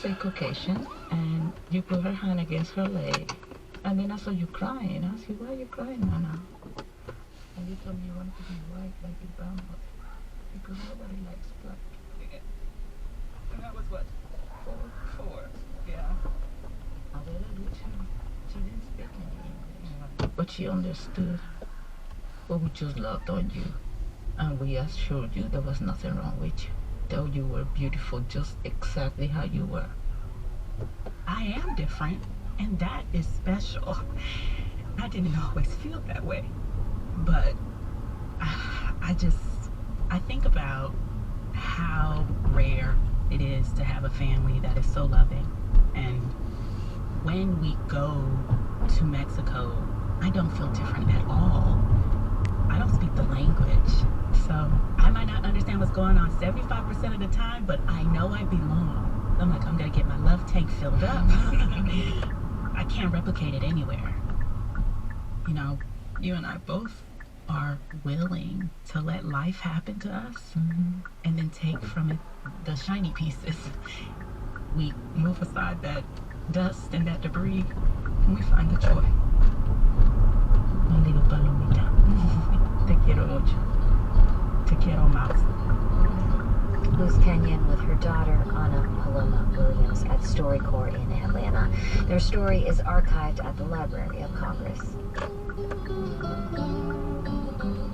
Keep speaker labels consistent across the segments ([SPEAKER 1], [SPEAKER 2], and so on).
[SPEAKER 1] say Caucasian, and you put her hand against her leg, and then I saw you crying. I asked you, why are you crying, Nana? And you told me you wanted to be white like your grandmother, because nobody likes black.
[SPEAKER 2] Yeah. And that was what? Four. Yeah.
[SPEAKER 1] Adela did too. She didn't speak any English, but she understood. But we just loved on you, and we assured you there was nothing wrong with you. Though you were beautiful just exactly how you were.
[SPEAKER 2] I am different, and that is special. I didn't always feel that way, but I think about how rare it is to have a family that is so loving. And when we go to Mexico, I don't feel different at all. I don't speak the language, so I might not understand what's going on 75% of the time, but I know I belong. I'm like, I'm gonna get my love tank filled up. I can't replicate it anywhere. You know, you and I both are willing to let life happen to us, and then take from it the shiny pieces. We move aside that dust and that debris, and we find the joy.
[SPEAKER 1] My little palomita. Te quiero mucho. Te quiero más.
[SPEAKER 3] Luz Kenyon with her daughter, Anna Paloma Williams, at StoryCorps in Atlanta. Their story is archived at the Library of Congress.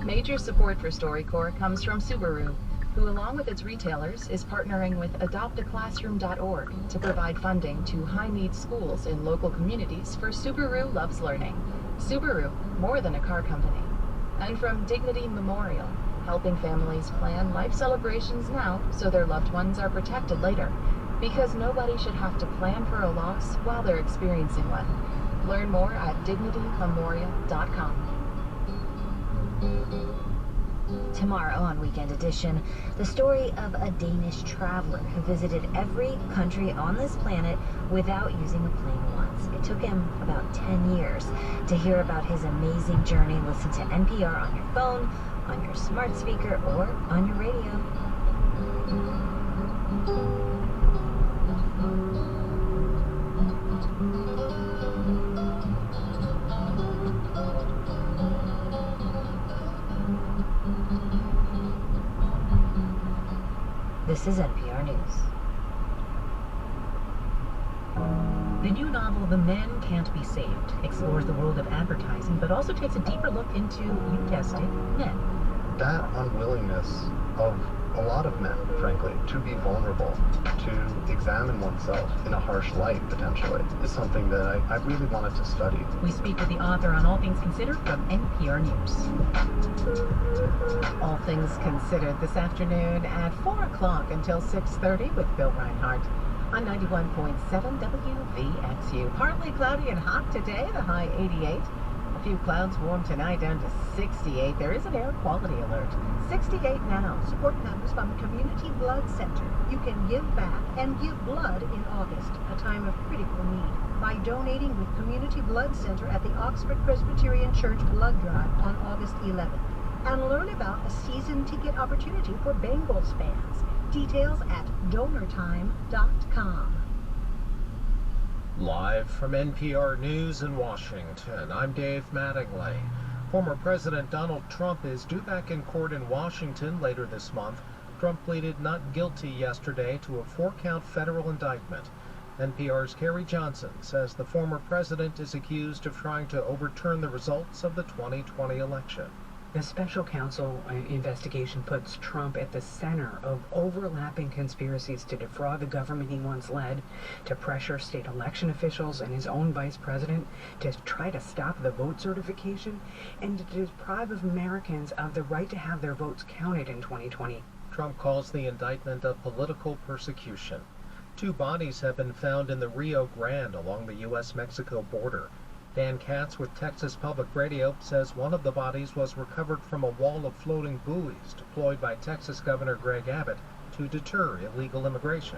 [SPEAKER 4] Major support for StoryCorps comes from Subaru, who, along with its retailers, is partnering with adoptaclassroom.org to provide funding to high-need schools in local communities for Subaru Loves Learning. Subaru, more than a car company. And from Dignity Memorial, helping families plan life celebrations now so their loved ones are protected later. Because nobody should have to plan for a loss while they're experiencing one. Learn more at dignitymemorial.com.
[SPEAKER 3] Tomorrow on Weekend Edition, the story of a Danish traveler who visited every country on this planet without using a plane once. It took him about 10 years. To hear about his amazing journey, listen to NPR on your phone, on your smart speaker, or on your radio. This is NPR News.
[SPEAKER 5] The new novel, The Men Can't Be Saved, explores the world of advertising, but also takes a deeper look into, you guessed it, men.
[SPEAKER 6] That unwillingness of a lot of men, frankly, to be vulnerable, to examine oneself in a harsh light, potentially, is something that I really wanted to study.
[SPEAKER 5] We speak with the author on All Things Considered from NPR News. All Things Considered this afternoon at 4 o'clock until 6:30 with Bill Reinhardt on 91.7 WVXU. Partly cloudy and hot today, the high 88. A few clouds, warm tonight, down to 68. There is an air quality alert. 68 now.
[SPEAKER 7] Support comes from Community Blood Center. You can give back and give blood in August, a time of critical need, by donating with Community Blood Center at the Oxford Presbyterian Church Blood Drive on August 11th. And learn about a season ticket opportunity for Bengals fans. Details at donortime.com.
[SPEAKER 8] Live from NPR News in Washington, I'm Dave Mattingly. Former President Donald Trump is due back in court in Washington later this month. Trump pleaded not guilty yesterday to a 4-count federal indictment. NPR's Carrie Johnson says the former president is accused of trying to overturn the results of the 2020 election.
[SPEAKER 9] The special counsel investigation puts Trump at the center of overlapping conspiracies to defraud the government he once led, to pressure state election officials and his own vice president, to try to stop the vote certification, and to deprive of Americans of the right to have their votes counted in 2020.
[SPEAKER 8] Trump calls the indictment of political persecution. 2 bodies have been found in the Rio Grande along the U.S.-Mexico border. Dan Katz with Texas Public Radio says one of the bodies was recovered from a wall of floating buoys deployed by Texas Governor Greg Abbott to deter illegal immigration.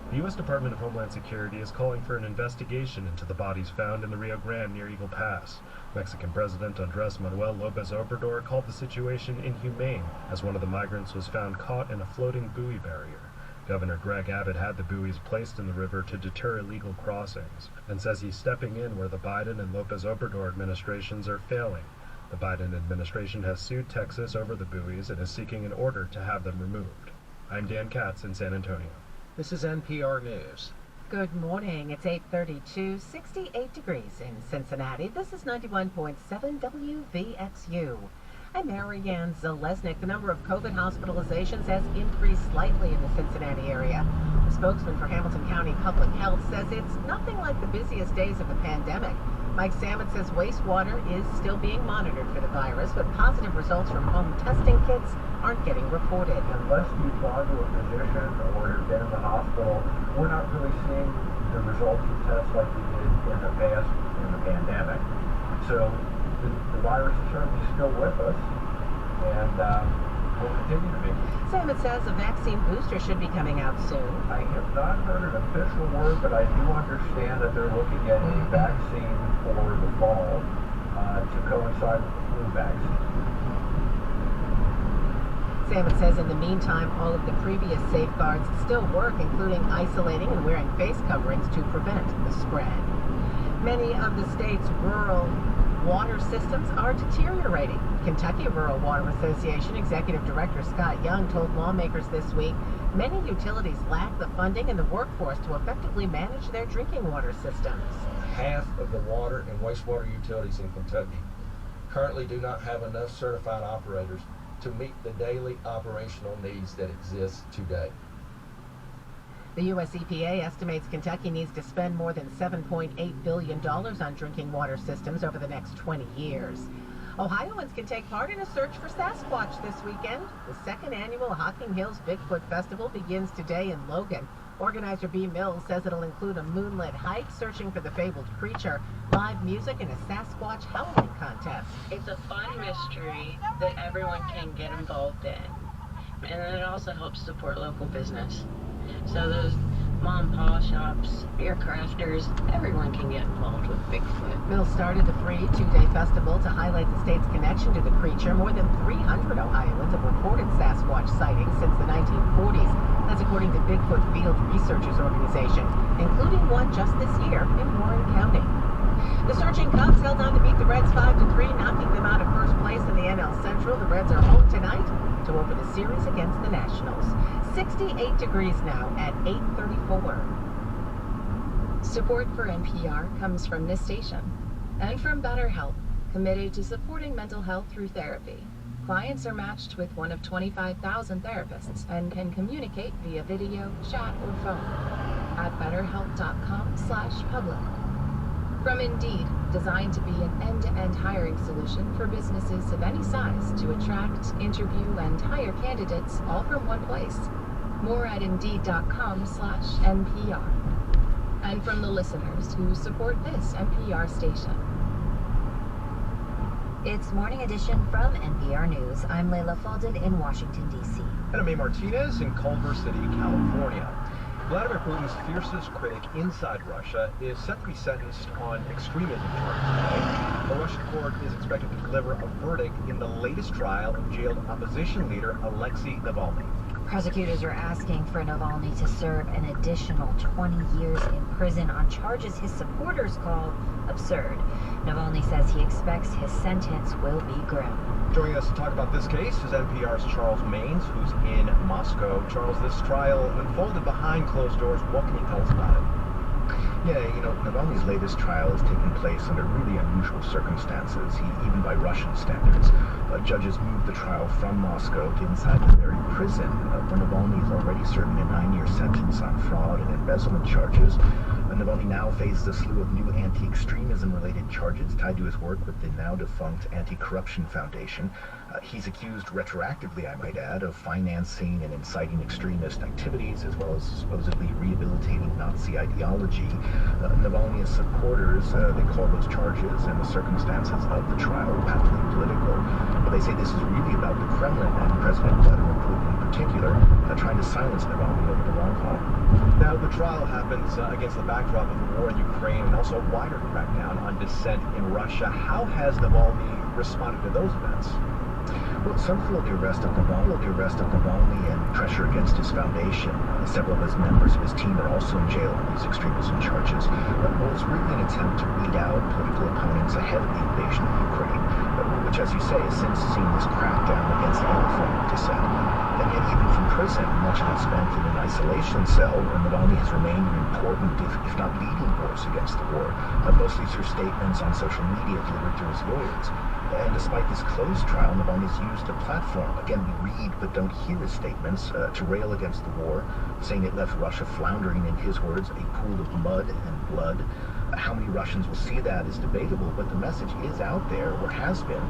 [SPEAKER 10] The U.S. Department of Homeland Security is calling for an investigation into the bodies found in the Rio Grande near Eagle Pass. Mexican President Andrés Manuel López Obrador called the situation inhumane, as one of the migrants was found caught in a floating buoy barrier. Governor Greg Abbott had the buoys placed in the river to deter illegal crossings, and says he's stepping in where the Biden and Lopez Obrador administrations are failing. The Biden administration has sued Texas over the buoys and is seeking an order to have them removed. I'm Dan Katz in San Antonio.
[SPEAKER 8] This is NPR News.
[SPEAKER 5] Good morning. It's 8:32, 68 degrees in Cincinnati. This is 91.7 WVXU. I'm Marianne Zalesnik. The number of COVID hospitalizations has increased slightly in the Cincinnati area. The spokesman for Hamilton County Public Health says it's nothing like the busiest days of the pandemic. Mike Samet says wastewater is still being monitored for the virus, but positive results from home testing kits aren't getting reported.
[SPEAKER 11] Unless you've gone to a physician or you've been in the hospital, we're not really seeing the results of tests like we did in the past in the pandemic. So the virus is certainly still with us, and will continue to be.
[SPEAKER 5] Samet says a vaccine booster should be coming out soon.
[SPEAKER 11] I have not heard an official word, but I do understand that they're looking at a vaccine for the fall to coincide with the flu vaccine.
[SPEAKER 5] Samet says in the meantime, all of the previous safeguards still work, including isolating and wearing face coverings to prevent the spread. Many of the state's rural water systems are deteriorating. Kentucky Rural Water Association Executive Director Scott Young told lawmakers this week many utilities lack the funding and the workforce to effectively manage their drinking water systems.
[SPEAKER 12] Half of the water and wastewater utilities in Kentucky currently do not have enough certified operators to meet the daily operational needs that exist today.
[SPEAKER 5] The U.S. EPA estimates Kentucky needs to spend more than $7.8 billion on drinking water systems over the next 20 years. Ohioans can take part in a search for Sasquatch this weekend. The second annual Hocking Hills Bigfoot Festival begins today in Logan. Organizer B. Mills says it'll include a moonlit hike searching for the fabled creature, live music, and a Sasquatch howling contest.
[SPEAKER 2] It's a fun mystery that everyone can get involved in. And then it also helps support local business. So those mom and pop shops, beer crafters, everyone can get involved with Bigfoot.
[SPEAKER 5] Mills started the free two-day festival to highlight the state's connection to the creature. More than 300 Ohioans have reported Sasquatch sightings since the 1940s. That's according to Bigfoot Field Researchers Organization, including one just this year in Warren County. The Searching Cubs held on to beat the Reds 5-3, knocking them out of first place in the NL Central. The Reds are home tonight to open the series against the Nationals. 68 degrees now at 8:34.
[SPEAKER 4] Support for NPR comes from this station and from BetterHelp, committed to supporting mental health through therapy. Clients are matched with one of 25,000 therapists and can communicate via video, chat, or phone at betterhelp.com/public. From Indeed, designed to be an end-to-end hiring solution for businesses of any size to attract, interview, and hire candidates all from one place. More at Indeed.com/NPR. And from the listeners who support this NPR station.
[SPEAKER 3] It's Morning Edition from NPR News. I'm Layla Falded in Washington, D.C.
[SPEAKER 8] And I'm A. Martinez in Culver City, California. Vladimir Putin's fiercest critic inside Russia is set to be sentenced on extremism charges today. The Russian court is expected to deliver a verdict in the latest trial of jailed opposition leader Alexei Navalny.
[SPEAKER 3] Prosecutors are asking for Navalny to serve an additional 20 years in prison on charges his supporters call absurd. Navalny says he expects his sentence will be grim.
[SPEAKER 8] Joining us to talk about this case is NPR's Charles Maines, who's in Moscow. Charles, this trial unfolded behind closed doors. What can you tell us about it?
[SPEAKER 13] Yeah, Navalny's latest trial is taking place under really unusual circumstances, even by Russian standards. Judges moved the trial from Moscow to inside the very prison where Navalny is already serving a 9-year sentence on fraud and embezzlement charges. Navalny now faces a slew of new anti-extremism-related charges tied to his work with the now-defunct Anti-Corruption Foundation. He's accused retroactively, I might add, of financing and inciting extremist activities, as well as supposedly rehabilitating Nazi ideology. Navalny's supporters, they call those charges and the circumstances of the trial patently political. But they say this is really about the Kremlin and President Vladimir Putin in particular, trying to silence Navalny over the long haul.
[SPEAKER 8] Now, the trial happens against the backdrop of the war in Ukraine and also a wider crackdown on dissent in Russia. How has Navalny responded to those events?
[SPEAKER 13] Well, some feel the arrest of Navalny and pressure against his foundation. Several of his members of his team are also in jail on these extremism charges. Well, it's really an attempt to weed out political opponents ahead of the invasion of Ukraine, which, as you say, has since seen this crackdown against any form of dissent. And yet, even from prison, much of it spent in an isolation cell, Navalny has remained an important, if not leading voice against the war, mostly through statements on social media delivered through his lawyers. And despite this closed trial, Navalny's used a platform, again, we read but don't hear his statements, to rail against the war, saying it left Russia floundering, in his words, a pool of mud and blood. How many Russians will see that is debatable, but the message is out there, or has been.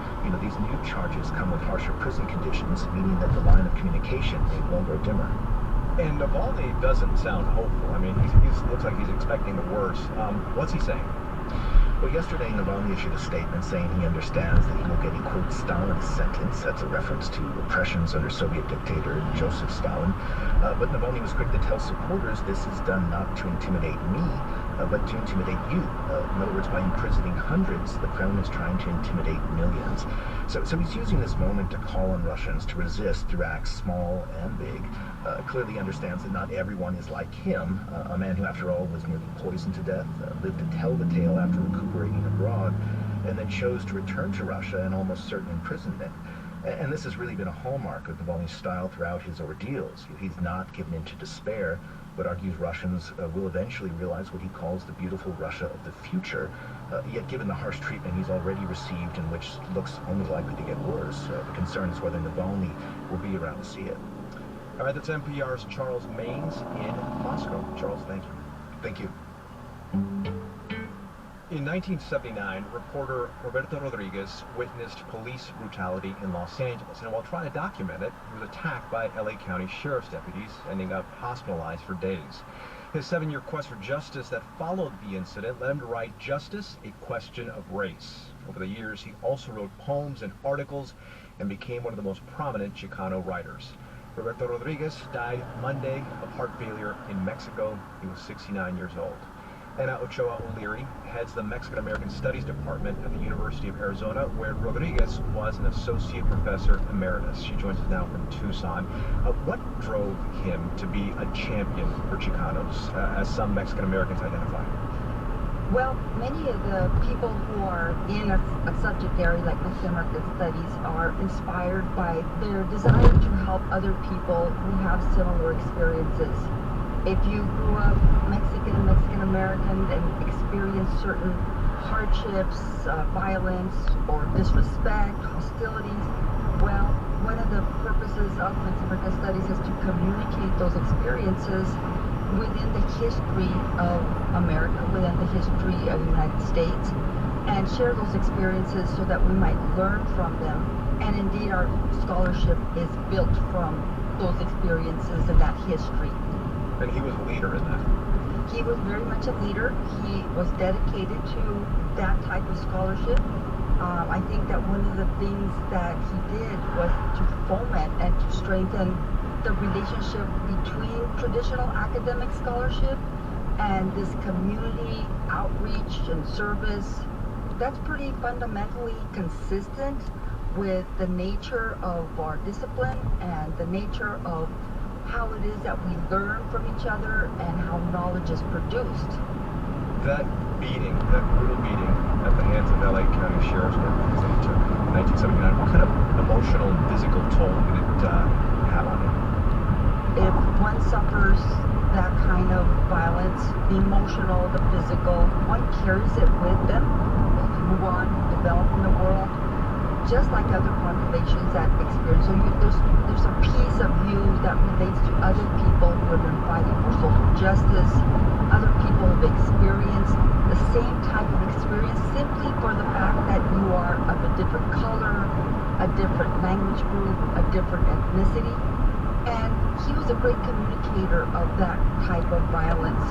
[SPEAKER 13] These new charges come with harsher prison conditions, meaning that the line of communication may well grow dimmer.
[SPEAKER 8] And Navalny doesn't sound hopeful. I mean, he looks like he's expecting the worst. What's he saying?
[SPEAKER 13] Well, yesterday, Navalny issued a statement saying he understands that he will get a, quote, Stalinist sentence. That's a reference to repressions under Soviet dictator Joseph Stalin. But Navalny was quick to tell supporters this is done not to intimidate me, but to intimidate you. In other words, by imprisoning hundreds, the Kremlin is trying to intimidate millions. So he's using this moment to call on Russians to resist through acts small and big. Clearly understands that not everyone is like him, a man who, after all, was nearly poisoned to death, lived to tell the tale after recuperating abroad, and then chose to return to Russia in almost certain imprisonment. And this has really been a hallmark of Navalny's style throughout his ordeals. He's not given in to despair, but argues Russians will eventually realize what he calls the beautiful Russia of the future. Yet given the harsh treatment he's already received, and which looks only likely to get worse, the concern is whether Navalny will be around to see it.
[SPEAKER 8] All right, that's NPR's Charles Maines in Moscow. Charles, thank you.
[SPEAKER 13] Thank you.
[SPEAKER 8] In 1979, reporter Roberto Rodriguez witnessed police brutality in Los Angeles, and while trying to document it, he was attacked by LA County Sheriff's deputies, ending up hospitalized for days. His 7-year quest for justice that followed the incident led him to write Justice, a Question of Race. Over the years, he also wrote poems and articles and became one of the most prominent Chicano writers. Roberto Rodriguez died Monday of heart failure in Mexico. He was 69 years old. Ana Ochoa O'Leary heads the Mexican-American Studies Department at the University of Arizona, where Rodriguez was an associate professor emeritus. She joins us now from Tucson. What drove him to be a champion for Chicanos, as some Mexican-Americans identify?
[SPEAKER 1] Well, many of the people who are in a subject area like Mexican-American Studies are inspired by their desire to help other people who have similar experiences. If you grew up Mexican-American, and experienced certain hardships, violence, or disrespect, hostilities, well, one of the purposes of Mexican-American Studies is to communicate those experiences within the history of America, within the history of the United States, and share those experiences so that we might learn from them. And indeed, our scholarship is built from those experiences and that history.
[SPEAKER 8] And he was a leader in that.
[SPEAKER 1] He was very much a leader. He was dedicated to that type of scholarship. I think that one of the things that he did was to foment and to strengthen the relationship between traditional academic scholarship and this community outreach and service. That's pretty fundamentally consistent with the nature of our discipline and the nature of how it is that we learn from each other and how knowledge is produced.
[SPEAKER 8] That beating, that brutal beating at the hands of LA County Sheriff's deputies that he took in 1979, what kind of emotional and physical toll did it have on him?
[SPEAKER 1] If one suffers that kind of violence, the emotional, the physical, one carries it with them. They move on, develop in the world, just like other populations that experience. So there's a piece of you that relates to other people who have been fighting for social justice. Other people have experienced the same type of experience simply for the fact that you are of a different color, a different language group, a different ethnicity. And he was a great communicator of that type of violence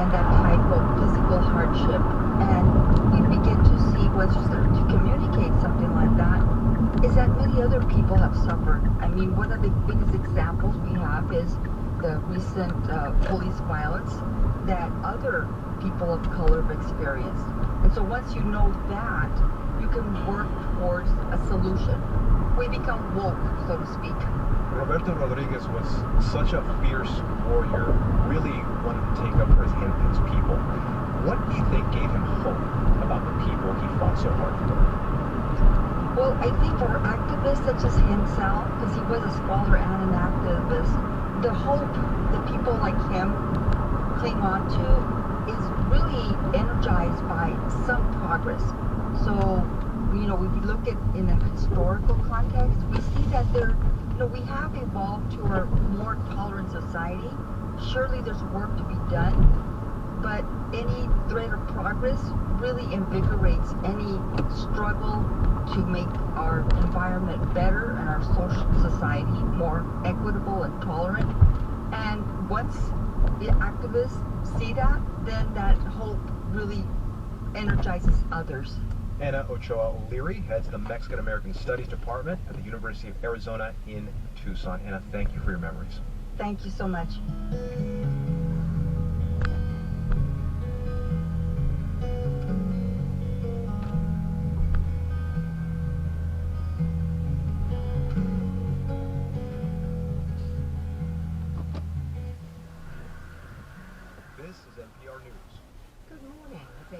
[SPEAKER 1] and that type of physical hardship. And we begin to see, once you start to communicate something like that, is that many other people have suffered. I mean, one of the biggest examples we have is the recent police violence that other people of color have experienced. And so once you know that, you can work towards a solution.
[SPEAKER 7] we become woke, so to speak.
[SPEAKER 8] Roberto Rodriguez was such a fierce warrior, really wanted to take up for his people. What do you think gave him hope about the people he fought so hard for?
[SPEAKER 7] Well, I think for activists such as himself, because he was a scholar and an activist, the hope that people like him cling on to is really energized by some progress. So, you know, if we look at in a historical context, we see that we have evolved to a more tolerant society. Surely there's work to be done, but any thread of progress really invigorates any struggle to make our environment better and our social society more equitable and tolerant. And once the activists see that, then that hope really energizes others.
[SPEAKER 8] Anna Ochoa O'Leary heads the Mexican American Studies Department at the University of Arizona in Tucson. Anna, thank you for your memories.
[SPEAKER 7] Thank you so much.
[SPEAKER 8] This is NPR News.
[SPEAKER 5] Good morning. It's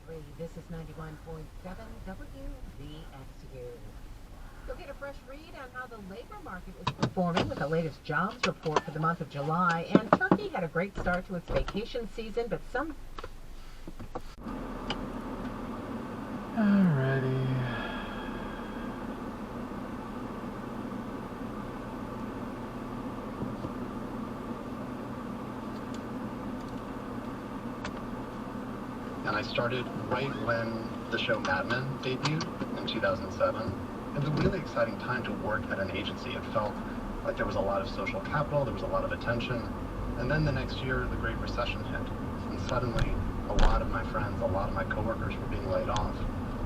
[SPEAKER 5] 8:43. This is 91.7 WVXU. You'll get a fresh read on how the labor market is performing with the latest jobs report for the month of July. And Turkey had a great start to its vacation season, but some...
[SPEAKER 10] Alrighty.
[SPEAKER 6] And I started right when the show Mad Men debuted in 2007. It was a really exciting time to work at an agency. It felt like there was a lot of social capital, there was a lot of attention. And then the next year, the Great Recession hit. And suddenly, a lot of my friends, a lot of my coworkers were being laid off.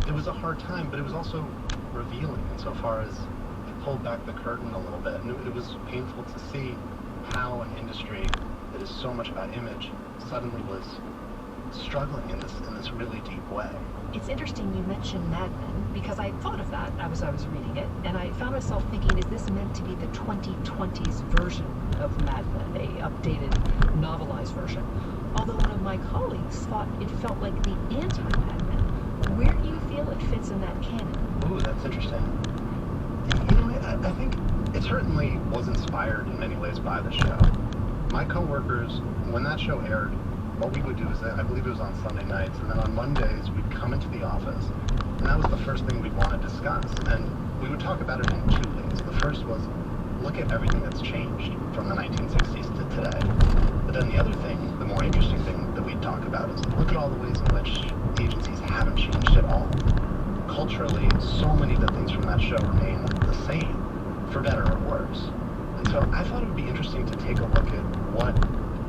[SPEAKER 6] It was a hard time, but it was also revealing insofar as it pulled back the curtain a little bit. And it was painful to see how an industry that is so much about image suddenly was struggling in this really deep way.
[SPEAKER 14] It's interesting you mentioned Mad Men, because I thought of that as I was reading it, and I found myself thinking, is this meant to be the 2020s version of Mad Men, a updated, novelized version? Although one of my colleagues thought it felt like the anti-Mad Men. Where do you feel it fits in that canon?
[SPEAKER 6] Ooh, that's interesting. You know, I think it certainly was inspired in many ways by the show. My coworkers, when that show aired, what we would do is, I believe it was on Sunday nights, and then on Mondays we'd come into the office, and that was the first thing we'd want to discuss. And we would talk about it in two ways. The first was, look at everything that's changed from the 1960s to today. But then the other thing, the more interesting thing that we'd talk about is, look at all the ways in which agencies haven't changed at all. Culturally, so many of the things from that show remain the same, for better or worse. And so I thought it would be interesting to take a look at what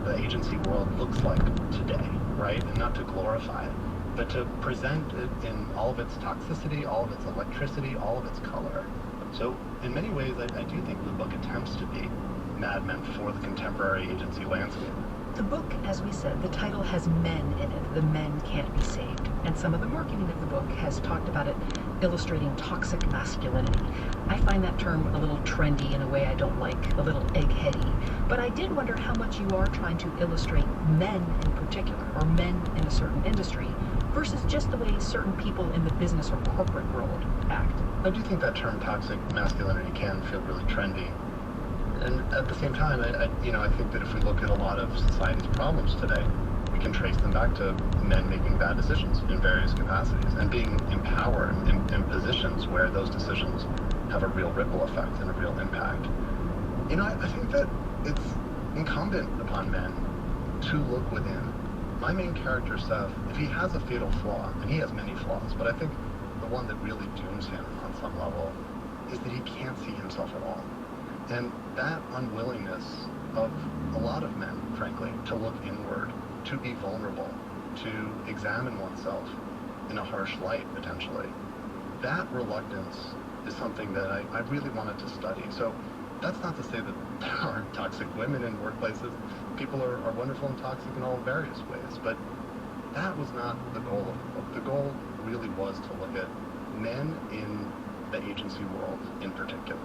[SPEAKER 6] the agency world looks like today, right? And not to glorify it, but to present it in all of its toxicity, all of its electricity, all of its color. So in many ways, I do think the book attempts to be Mad Men for the contemporary agency landscape.
[SPEAKER 14] The book, as we said, the title has men in it. The men can't be saved. And some of the marketing of the book has talked about it illustrating toxic masculinity. I find that term a little trendy in a way I don't like, a little eggheady. But I did wonder how much you are trying to illustrate men in particular, or men in a certain industry, versus just the way certain people in the business or corporate world act.
[SPEAKER 6] I do think that term toxic masculinity can feel really trendy. And at the same time, I think that if we look at a lot of society's problems today, we can trace them back to men making bad decisions in various capacities and being in power in positions where those decisions have a real ripple effect and a real impact. I think that it's incumbent upon men to look within. My main character, Seth, if he has a fatal flaw, and he has many flaws, but I think the one that really dooms him on some level is that he can't see himself at all. And that unwillingness of a lot of men, frankly, to look inward, to be vulnerable, to examine oneself in a harsh light, potentially, that reluctance is something that I really wanted to study. So that's not to say that there aren't toxic women in workplaces. People are wonderful and toxic in all various ways, but that was not the goal of the book. The goal really was to look at men in the agency world in particular.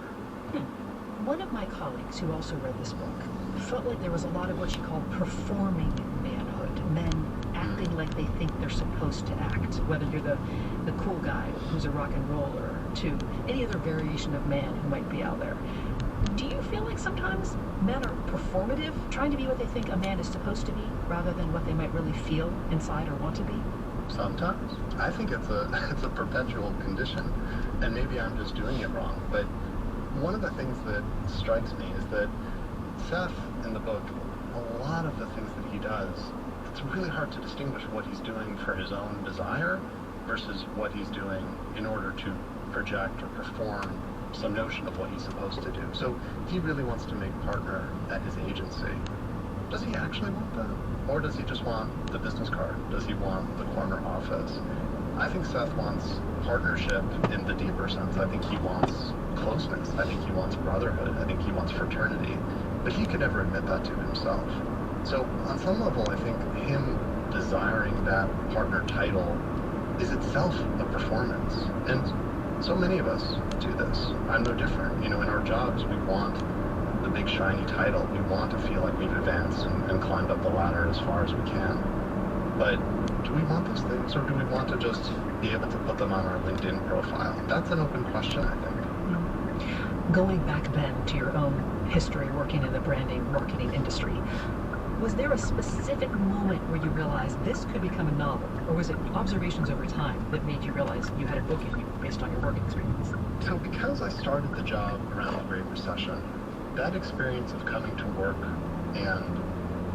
[SPEAKER 14] One of my colleagues who also read this book felt like there was a lot of what she called performing manhood, men acting like they think they're supposed to act, whether you're the cool guy who's a rock and roller to any other variation of man who might be out there. Do you feel like sometimes men are performative, trying to be what they think a man is supposed to be, rather than what they might really feel inside or want to be?
[SPEAKER 6] Sometimes. I think it's a perpetual condition, and maybe I'm just doing it wrong, but one of the things that strikes me is that Seth, in the book, a lot of the things that he does, it's really hard to distinguish what he's doing for his own desire versus what he's doing in order to project or perform some notion of what he's supposed to do. So he really wants to make partner at his agency. Does he actually want that? Or does he just want the business card? Does he want the corner office? I think Seth wants partnership in the deeper sense. I think he wants closeness. I think he wants brotherhood. I think he wants fraternity. But he could never admit that to himself. So on some level, I think him desiring that partner title is itself a performance. And so many of us do this. I'm no different. You know, in our jobs, we want the big shiny title. We want to feel like we've advanced and climbed up the ladder as far as we can. But do we want those things, or do we want to just be able to put them on our LinkedIn profile? That's an open question, I think.
[SPEAKER 14] Going back, Ben, to your own history working in the branding marketing industry, was there a specific moment where you realized this could become a novel, or was it observations over time that made you realize you had a book in you based on your work experience?
[SPEAKER 6] So because I started the job around the Great Recession, that experience of coming to work and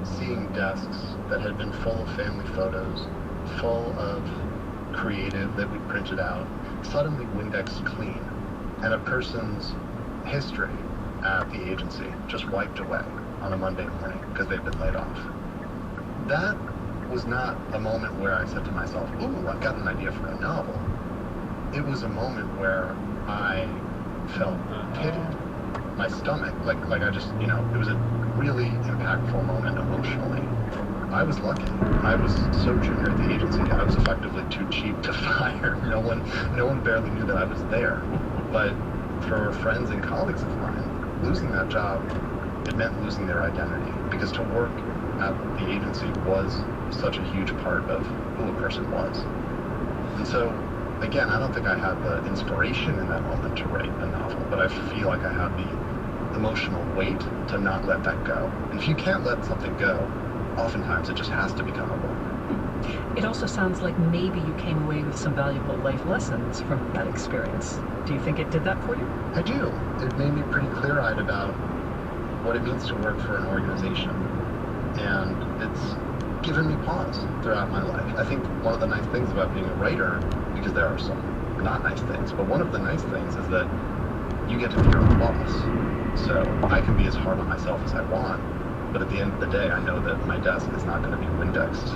[SPEAKER 6] seeing desks that had been full of family photos, full of creative that we printed out, suddenly Windexed clean, and a person's history at the agency just wiped away on a Monday morning because they've been laid off. That was not a moment where I said to myself, ooh, I've got an idea for a novel. It was a moment where I felt pitied. My stomach, like I just, you know, it was a really impactful moment emotionally. I was lucky. I was so junior at the agency. I was effectively too cheap to fire. No one barely knew that I was there. But for friends and colleagues of mine, losing that job, it meant losing their identity, because to work at the agency was such a huge part of who a person was. And so, again, I don't think I had the inspiration in that moment to write a novel, but I feel like I had the emotional weight to not let that go. And if you can't let something go, oftentimes it just has to become a book.
[SPEAKER 14] It also sounds like maybe you came away with some valuable life lessons from that experience. Do you think it did that for you?
[SPEAKER 6] I do. It made me pretty clear-eyed about what it means to work for an organization. And it's given me pause throughout my life. I think one of the nice things about being a writer, because there are some not nice things, but one of the nice things is that you get to be your own boss. So I can be as hard on myself as I want, but at the end of the day, I know that my desk is not going to be Windexed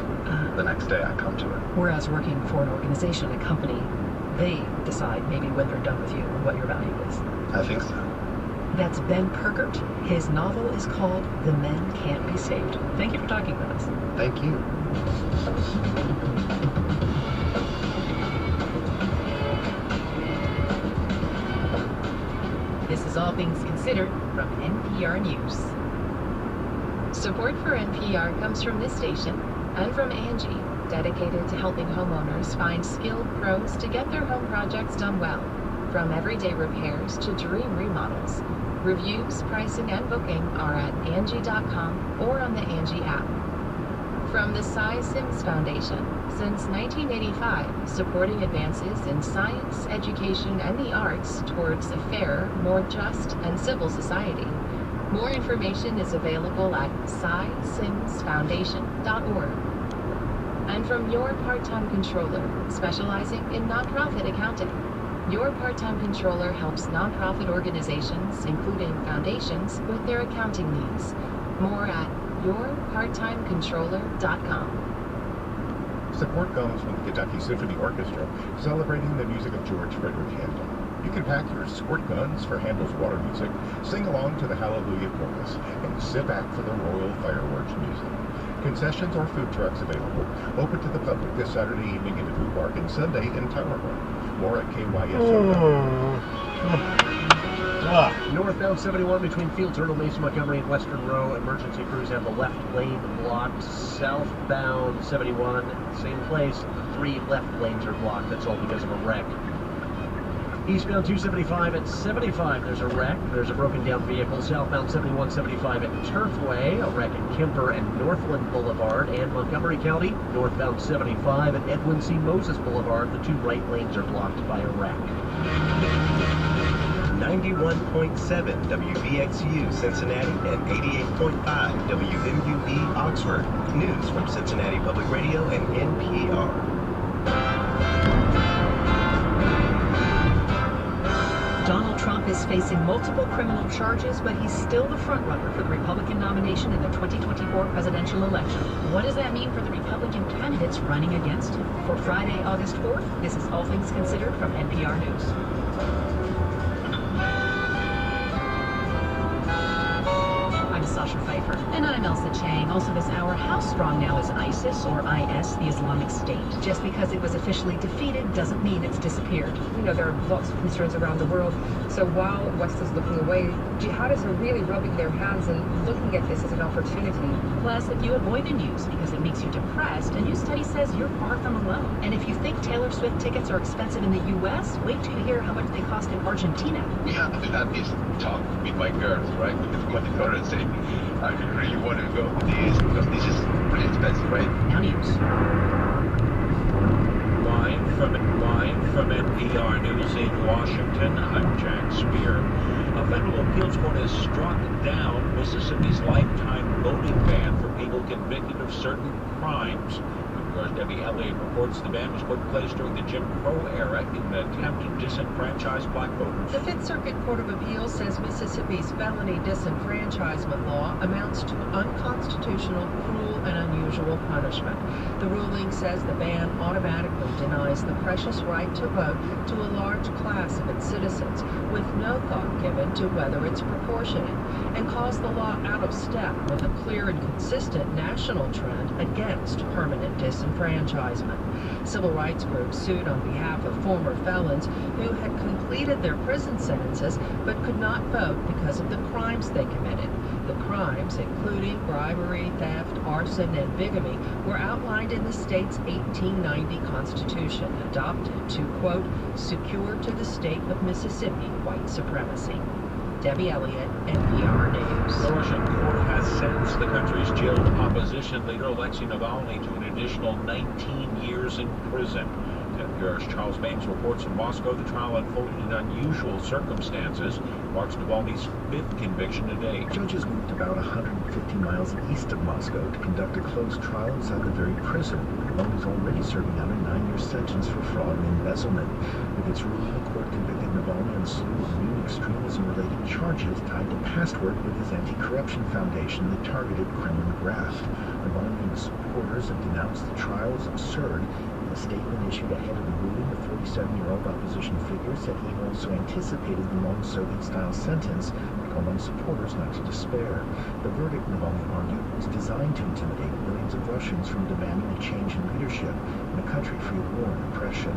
[SPEAKER 6] the next day I come to it.
[SPEAKER 14] Whereas working for an organization, a company, they decide maybe when they're done with you and what your value is.
[SPEAKER 6] I think so.
[SPEAKER 14] That's Ben Perkert. His novel is called The Men Can't Be Saved. Thank you for talking with us.
[SPEAKER 6] Thank you.
[SPEAKER 4] This is All Things Considered from NPR News. Support for NPR comes from this station and from Angie, dedicated to helping homeowners find skilled pros to get their home projects done well. From everyday repairs to dream remodels. Reviews, pricing, and booking are at Angie.com or on the Angie app. From the Cy Sims Foundation, since 1985, supporting advances in science, education, and the arts towards a fairer, more just, and civil society. More information is available at cysimsfoundation.org. And from Your Part-Time Controller, specializing in nonprofit accounting. Your Part-Time Controller helps nonprofit organizations, including foundations, with their accounting needs. More at yourparttimecontroller.com.
[SPEAKER 15] Support comes from the Kentucky Symphony Orchestra, celebrating the music of George Frederick Handel. You can pack your squirt guns for Handel's water music, sing along to the Hallelujah Chorus, and sit back for the Royal Fireworks music. Concessions or food trucks available. Open to the public this Saturday evening in the Food Park and Sunday in Tower Hall. More at KYSO.
[SPEAKER 16] Northbound 71 between Field Turtle, Mason, Montgomery, and Western Row. Emergency crews have the left lane blocked. Southbound 71, same place. 3 left lanes are blocked. That's all because of a wreck. Eastbound 275 at 75, there's a wreck. There's a broken down vehicle. Southbound 7175 at Turfway, a wreck at Kemper and Northland Boulevard. And Montgomery County, northbound 75 at Edwin C. Moses Boulevard. The 2 right lanes are blocked by a wreck.
[SPEAKER 13] 91.7 WVXU Cincinnati and 88.5 WMUB Oxford. News from Cincinnati Public Radio and NPR.
[SPEAKER 14] Donald Trump is facing multiple criminal charges, but he's still the frontrunner for the Republican nomination in the 2024 presidential election.
[SPEAKER 4] What does that mean for the Republican candidates running against him?
[SPEAKER 14] For Friday, August 4th, this is All Things Considered from NPR News. Sasha Pfeiffer. And I'm Elsa Chang. Also this hour, how strong now is ISIS, or IS, the Islamic State? Just because it was officially defeated doesn't mean it's disappeared.
[SPEAKER 17] You know, there are lots of concerns around the world. So while the West is looking away, jihadists are really rubbing their hands and looking at this as an opportunity.
[SPEAKER 4] Plus, if you avoid the news because it makes you depressed, a new study says you're far from alone. And if you think Taylor Swift tickets are expensive in the U.S., wait till you hear how much they cost in Argentina.
[SPEAKER 18] Yeah, that is tough with my girls, right? Because what the parents say, I really want to go to this because this is pretty expensive, right?
[SPEAKER 4] Now news.
[SPEAKER 19] Live from NPR News in Washington, I'm Jack Spear. A federal appeals court has struck down Mississippi's lifetime voting ban for people convicted of certain crimes. NPR's Debbie Elliott reports the ban was put in place during the Jim Crow era in an attempt to disenfranchise black voters.
[SPEAKER 20] The Fifth Circuit Court of Appeals says Mississippi's felony disenfranchisement law amounts to unconstitutional, cruel, and unusual punishment. The ruling says the ban automatically denies the precious right to vote to a large class of its citizens, with no thought given to whether it's proportionate, and calls the law out of step with a clear and consistent national trend against permanent disenfranchisement. Civil rights groups sued on behalf of former felons who had completed their prison sentences but could not vote because of the crimes they committed. The crimes, including bribery, theft, arson, and bigamy, were outlined in the state's 1890 Constitution, adopted to, quote, secure to the state of Mississippi white supremacy. Debbie Elliott, NPR News.
[SPEAKER 19] The Russian court has sentenced the country's jailed opposition leader Alexei Navalny to an additional 19 years in prison. NPR's Charles Baines reports from Moscow. The trial unfolded in unusual circumstances. Marks Navalny's 5th conviction today.
[SPEAKER 13] Judges moved about 150 miles east of Moscow to conduct a closed trial inside the very prison. Navalny's already serving out a 9-year sentence for fraud and embezzlement. With its ruling, the court convicted Navalny on a slew of new extremism-related charges tied to past work with his anti-corruption foundation that targeted Kremlin graft. Navalny and his supporters have denounced the trial as absurd. In a statement issued ahead of the ruling, the 47-year-old opposition figure said he also anticipated the long Soviet-style sentence and called on supporters not to despair. The verdict, Navalny argued, was designed to intimidate millions of Russians from demanding a change in leadership in a country free of war and oppression.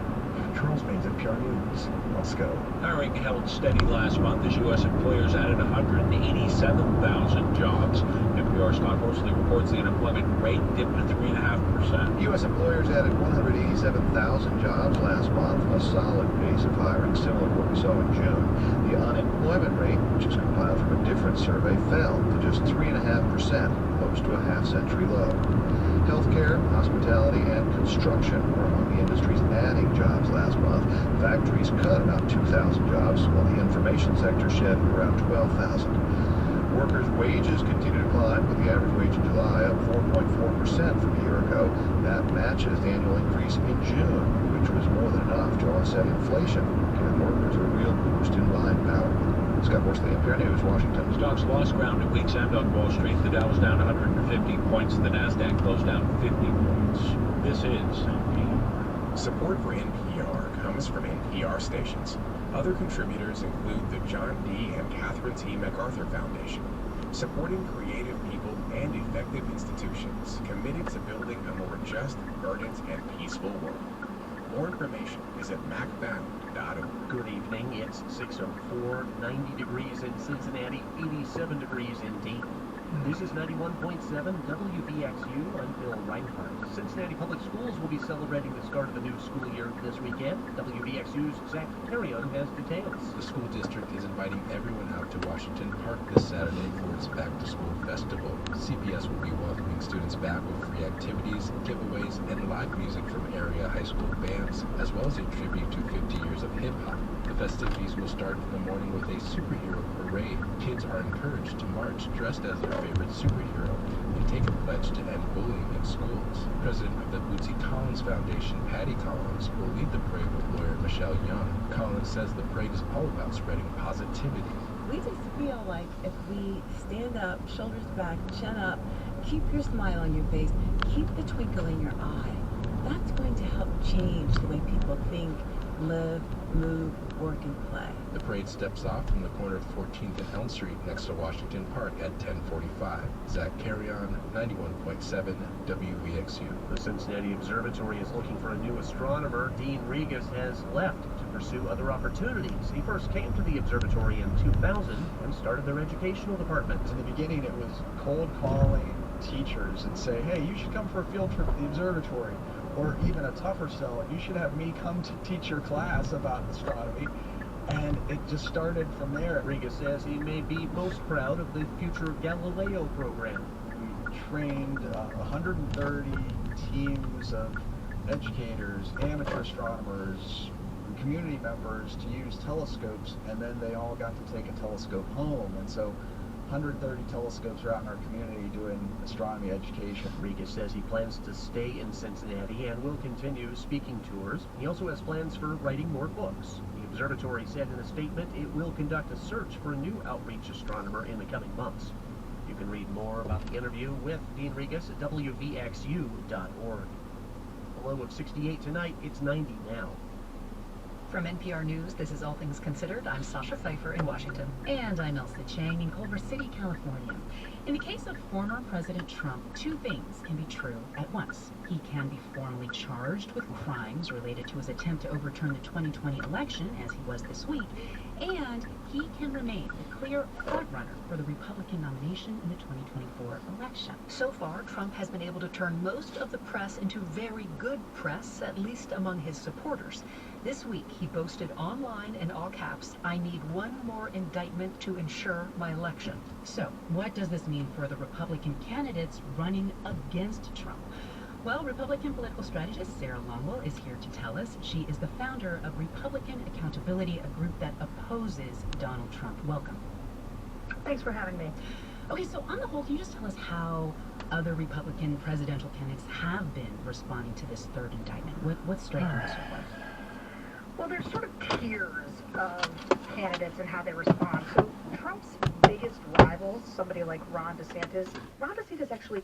[SPEAKER 13] Charles Baines, NPR News, Moscow.
[SPEAKER 19] Hiring held steady last month as U.S. employers added 187,000 jobs. NPR's Todd Horsley reports the unemployment rate dipped to 3.5%.
[SPEAKER 21] U.S. employers added 187,000 jobs last month, a solid pace of hiring similar to what we saw in June. The unemployment rate, which is compiled from a different survey, fell to just 3.5%, close to a half-century low. Healthcare, hospitality, and construction were among the industries adding jobs last month. Factories cut about 2,000 jobs, while the information sector shed around 12,000. Workers' wages continue to climb, with the average wage in July up 4.4% from a year ago. That matches the annual increase in June, which was more than enough to offset inflation, giving workers a real boost in buying power. Scott Horsley, NPR News, Washington.
[SPEAKER 19] Stocks lost ground at week's end on Wall Street. The Dow was down 150 points. The Nasdaq closed down 50 points. This is NPR.
[SPEAKER 22] Support for NPR comes from NPR stations. Other contributors include the John D. and Catherine T. MacArthur Foundation, supporting creative people and effective institutions committed to building a more just, verdant, and peaceful world. More information is at macfound.org.
[SPEAKER 16] Good evening. It's 6:04, 90 degrees in Cincinnati, 87 degrees in Dayton. This is 91.7 WVXU. I'm Bill Reinhardt. Cincinnati Public Schools will be celebrating the start of the new school year this weekend. WVXU's Zach Carrion has details.
[SPEAKER 9] The school district is inviting everyone out to Washington Park this Saturday for its back-to-school festival. CPS will be welcoming students back with free activities, giveaways, and live music from area high school bands, as well as a tribute to 50 years of hip-hop. The festivities will start in the morning with a superhero parade. Kids are encouraged to march dressed as their favorite superhero and take a pledge to end bullying in schools. President of the Bootsy Collins Foundation, Patty Collins, will lead the parade with lawyer Michelle Young. Collins says the parade is all about spreading positivity.
[SPEAKER 11] We just feel like if we stand up, shoulders back, chin up, keep your smile on your face, keep the twinkle in your eye, that's going to help change the way people think, live, move, work, and play.
[SPEAKER 9] The parade steps off from the corner of 14th and Elm Street next to Washington Park at 10:45. Zach Carrion, 91.7 WVXU.
[SPEAKER 16] The Cincinnati Observatory is looking for a new astronomer. Dean Regas has left to pursue other opportunities. He first came to the observatory in 2000 and started their educational department.
[SPEAKER 23] In the beginning, it was cold calling teachers and say, hey, you should come for a field trip to the observatory. Or even a tougher sell, you should have me come to teach your class about astronomy. And it just started from there.
[SPEAKER 16] Regas says he may be most proud of the future Galileo program.
[SPEAKER 23] We trained 130 teams of educators, amateur astronomers, community members to use telescopes, and then they all got to take a telescope home. And so 130 telescopes are out in our community doing astronomy education.
[SPEAKER 16] Regas says he plans to stay in Cincinnati and will continue speaking tours. He also has plans for writing more books. The observatory said in a statement it will conduct a search for a new outreach astronomer in the coming months. You can read more about the interview with Dean Regas at WVXU.org. A low of 68 tonight, it's 90 now.
[SPEAKER 14] From NPR News, this is All Things Considered. I'm Sasha Pfeiffer in Washington.
[SPEAKER 2] And I'm Elsa Chang in Culver City, California. In the case of former President Trump, two things can be true at once. He can be formally charged with crimes related to his attempt to overturn the 2020 election, as he was this week, and he can remain the clear frontrunner for the Republican nomination in the 2024 election.
[SPEAKER 14] So far, Trump has been able to turn most of the press into very good press, at least among his supporters. This week, he boasted online in all caps, "I need one more indictment to ensure my election."
[SPEAKER 2] So, what does this mean for the Republican candidates running against Trump? Well, Republican political strategist Sarah Longwell is here to tell us. She is the founder of Republican Accountability, a group that opposes Donald Trump. Welcome.
[SPEAKER 24] Thanks for having me.
[SPEAKER 2] Okay, so on the whole, can you just tell us how other Republican presidential candidates have been responding to this third indictment? What's striking you so far?
[SPEAKER 24] Well, there's sort of tiers of candidates and how they respond. So Trump's biggest rivals, somebody like Ron DeSantis actually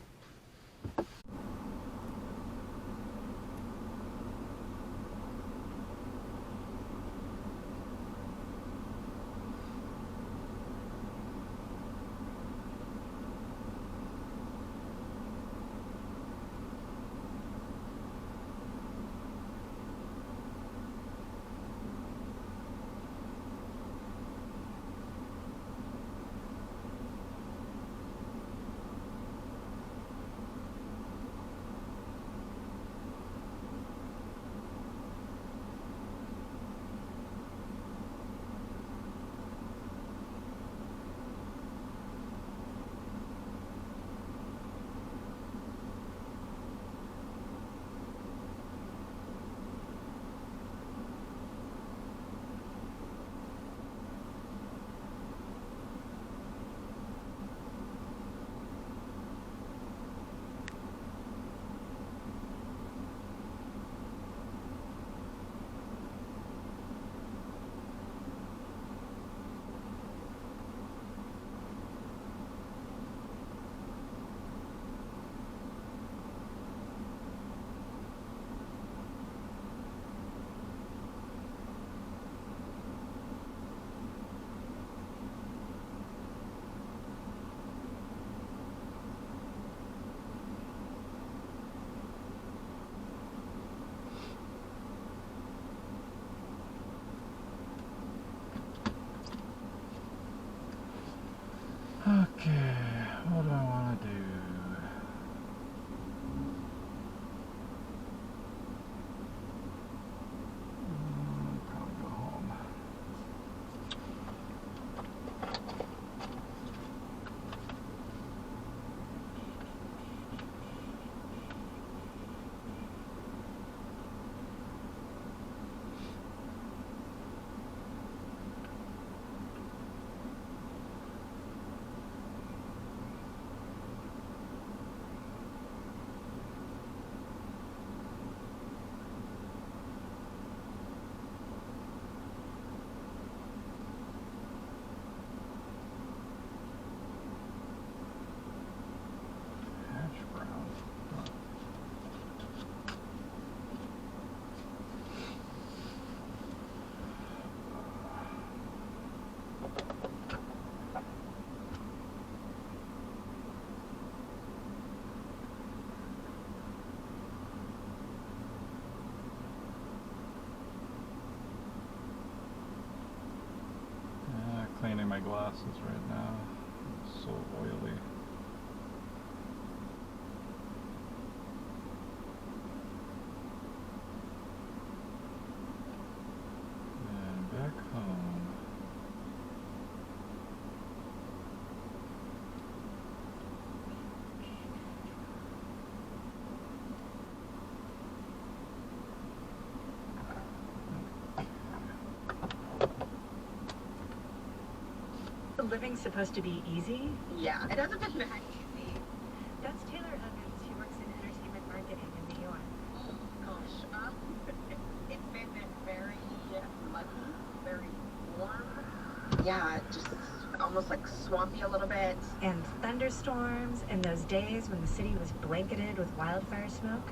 [SPEAKER 1] Okay, what do I want to do? Probably go home. Cleaning my glasses right now. It's so oily. And back home.
[SPEAKER 3] Living's supposed to be easy?
[SPEAKER 7] Yeah, it hasn't been that easy.
[SPEAKER 3] That's Taylor Evans. She works in entertainment marketing in New York.
[SPEAKER 7] Oh gosh, it's been very muggy, very warm. Yeah, just almost like swampy a little bit.
[SPEAKER 3] And thunderstorms, and those days when the city was blanketed with wildfire smoke.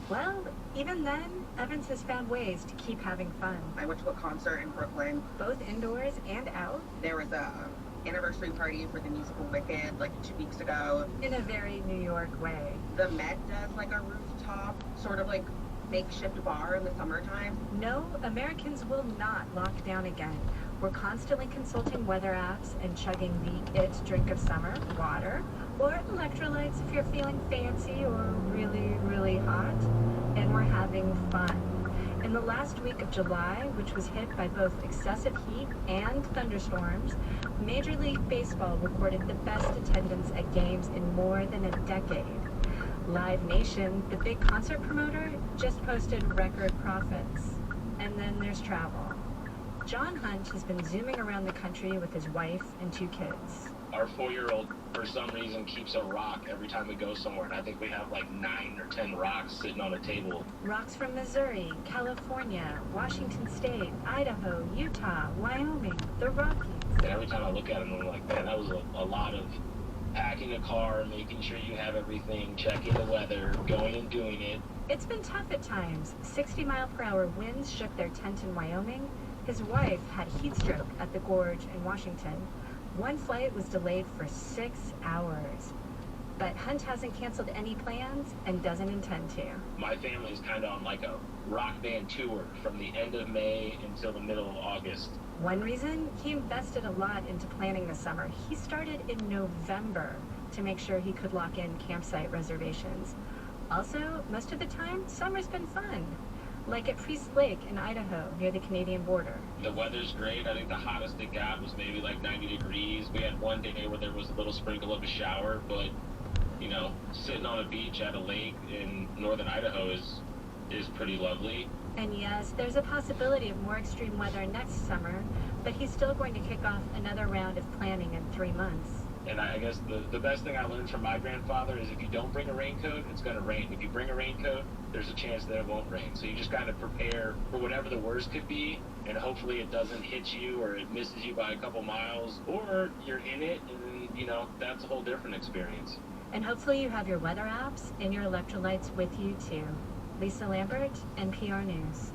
[SPEAKER 3] Well, even then, Evans has found ways to keep having fun.
[SPEAKER 7] I went to a concert in Brooklyn.
[SPEAKER 3] Both indoors and out.
[SPEAKER 7] There was a anniversary party for the musical Wicked like 2 weeks ago.
[SPEAKER 3] In a very New York way.
[SPEAKER 7] The Met does like a rooftop sort of like makeshift bar in the summertime.
[SPEAKER 3] No, Americans will not lock down again. We're constantly consulting weather apps and chugging the It drink of summer, water, or electrolytes if you're feeling fancy or really, really hot. And we're having fun. In the last week of July, which was hit by both excessive heat and thunderstorms, Major League Baseball recorded the best attendance at games in more than a decade. Live Nation, the big concert promoter, just posted record profits. And then there's travel. John Hunt has been zooming around the country with his wife and 2 kids.
[SPEAKER 12] Our 4-year-old, for some reason, keeps a rock every time we go somewhere, and I think we have like 9 or 10 rocks sitting on a table.
[SPEAKER 3] Rocks from Missouri, California, Washington State, Idaho, Utah, Wyoming, the Rockies.
[SPEAKER 12] And every time I look at them, I'm like, man, that was a lot of packing a car, making sure you have everything, checking the weather, going and doing it.
[SPEAKER 3] It's been tough at times. 60-mile-per-hour winds shook their tent in Wyoming. His wife had heat stroke at the Gorge in Washington. One flight was delayed for 6 hours. But Hunt hasn't canceled any plans and doesn't intend to.
[SPEAKER 12] My family's kind of on like a rock band tour from the end of May until the middle of August.
[SPEAKER 3] One reason, he invested a lot into planning the summer. He started in November to make sure he could lock in campsite reservations. Also, most of the time, summer's been fun. Like at Priest Lake in Idaho, near the Canadian border.
[SPEAKER 12] The weather's great. I think the hottest it got was maybe like 90 degrees. We had one day where there was a little sprinkle of a shower, but, you know, sitting on a beach at a lake in northern Idaho is pretty lovely.
[SPEAKER 3] And yes, there's a possibility of more extreme weather next summer, but he's still going to kick off another round of planning in 3 months.
[SPEAKER 12] And I guess the best thing I learned from my grandfather is if you don't bring a raincoat, it's going to rain. If you bring a raincoat, there's a chance that it won't rain. So you just got to prepare for whatever the worst could be, and hopefully it doesn't hit you or it misses you by a couple miles, or you're in it, and, you know, that's a whole different experience.
[SPEAKER 3] And hopefully you have your weather apps and your electrolytes with you, too. Lisa Lambert, NPR News.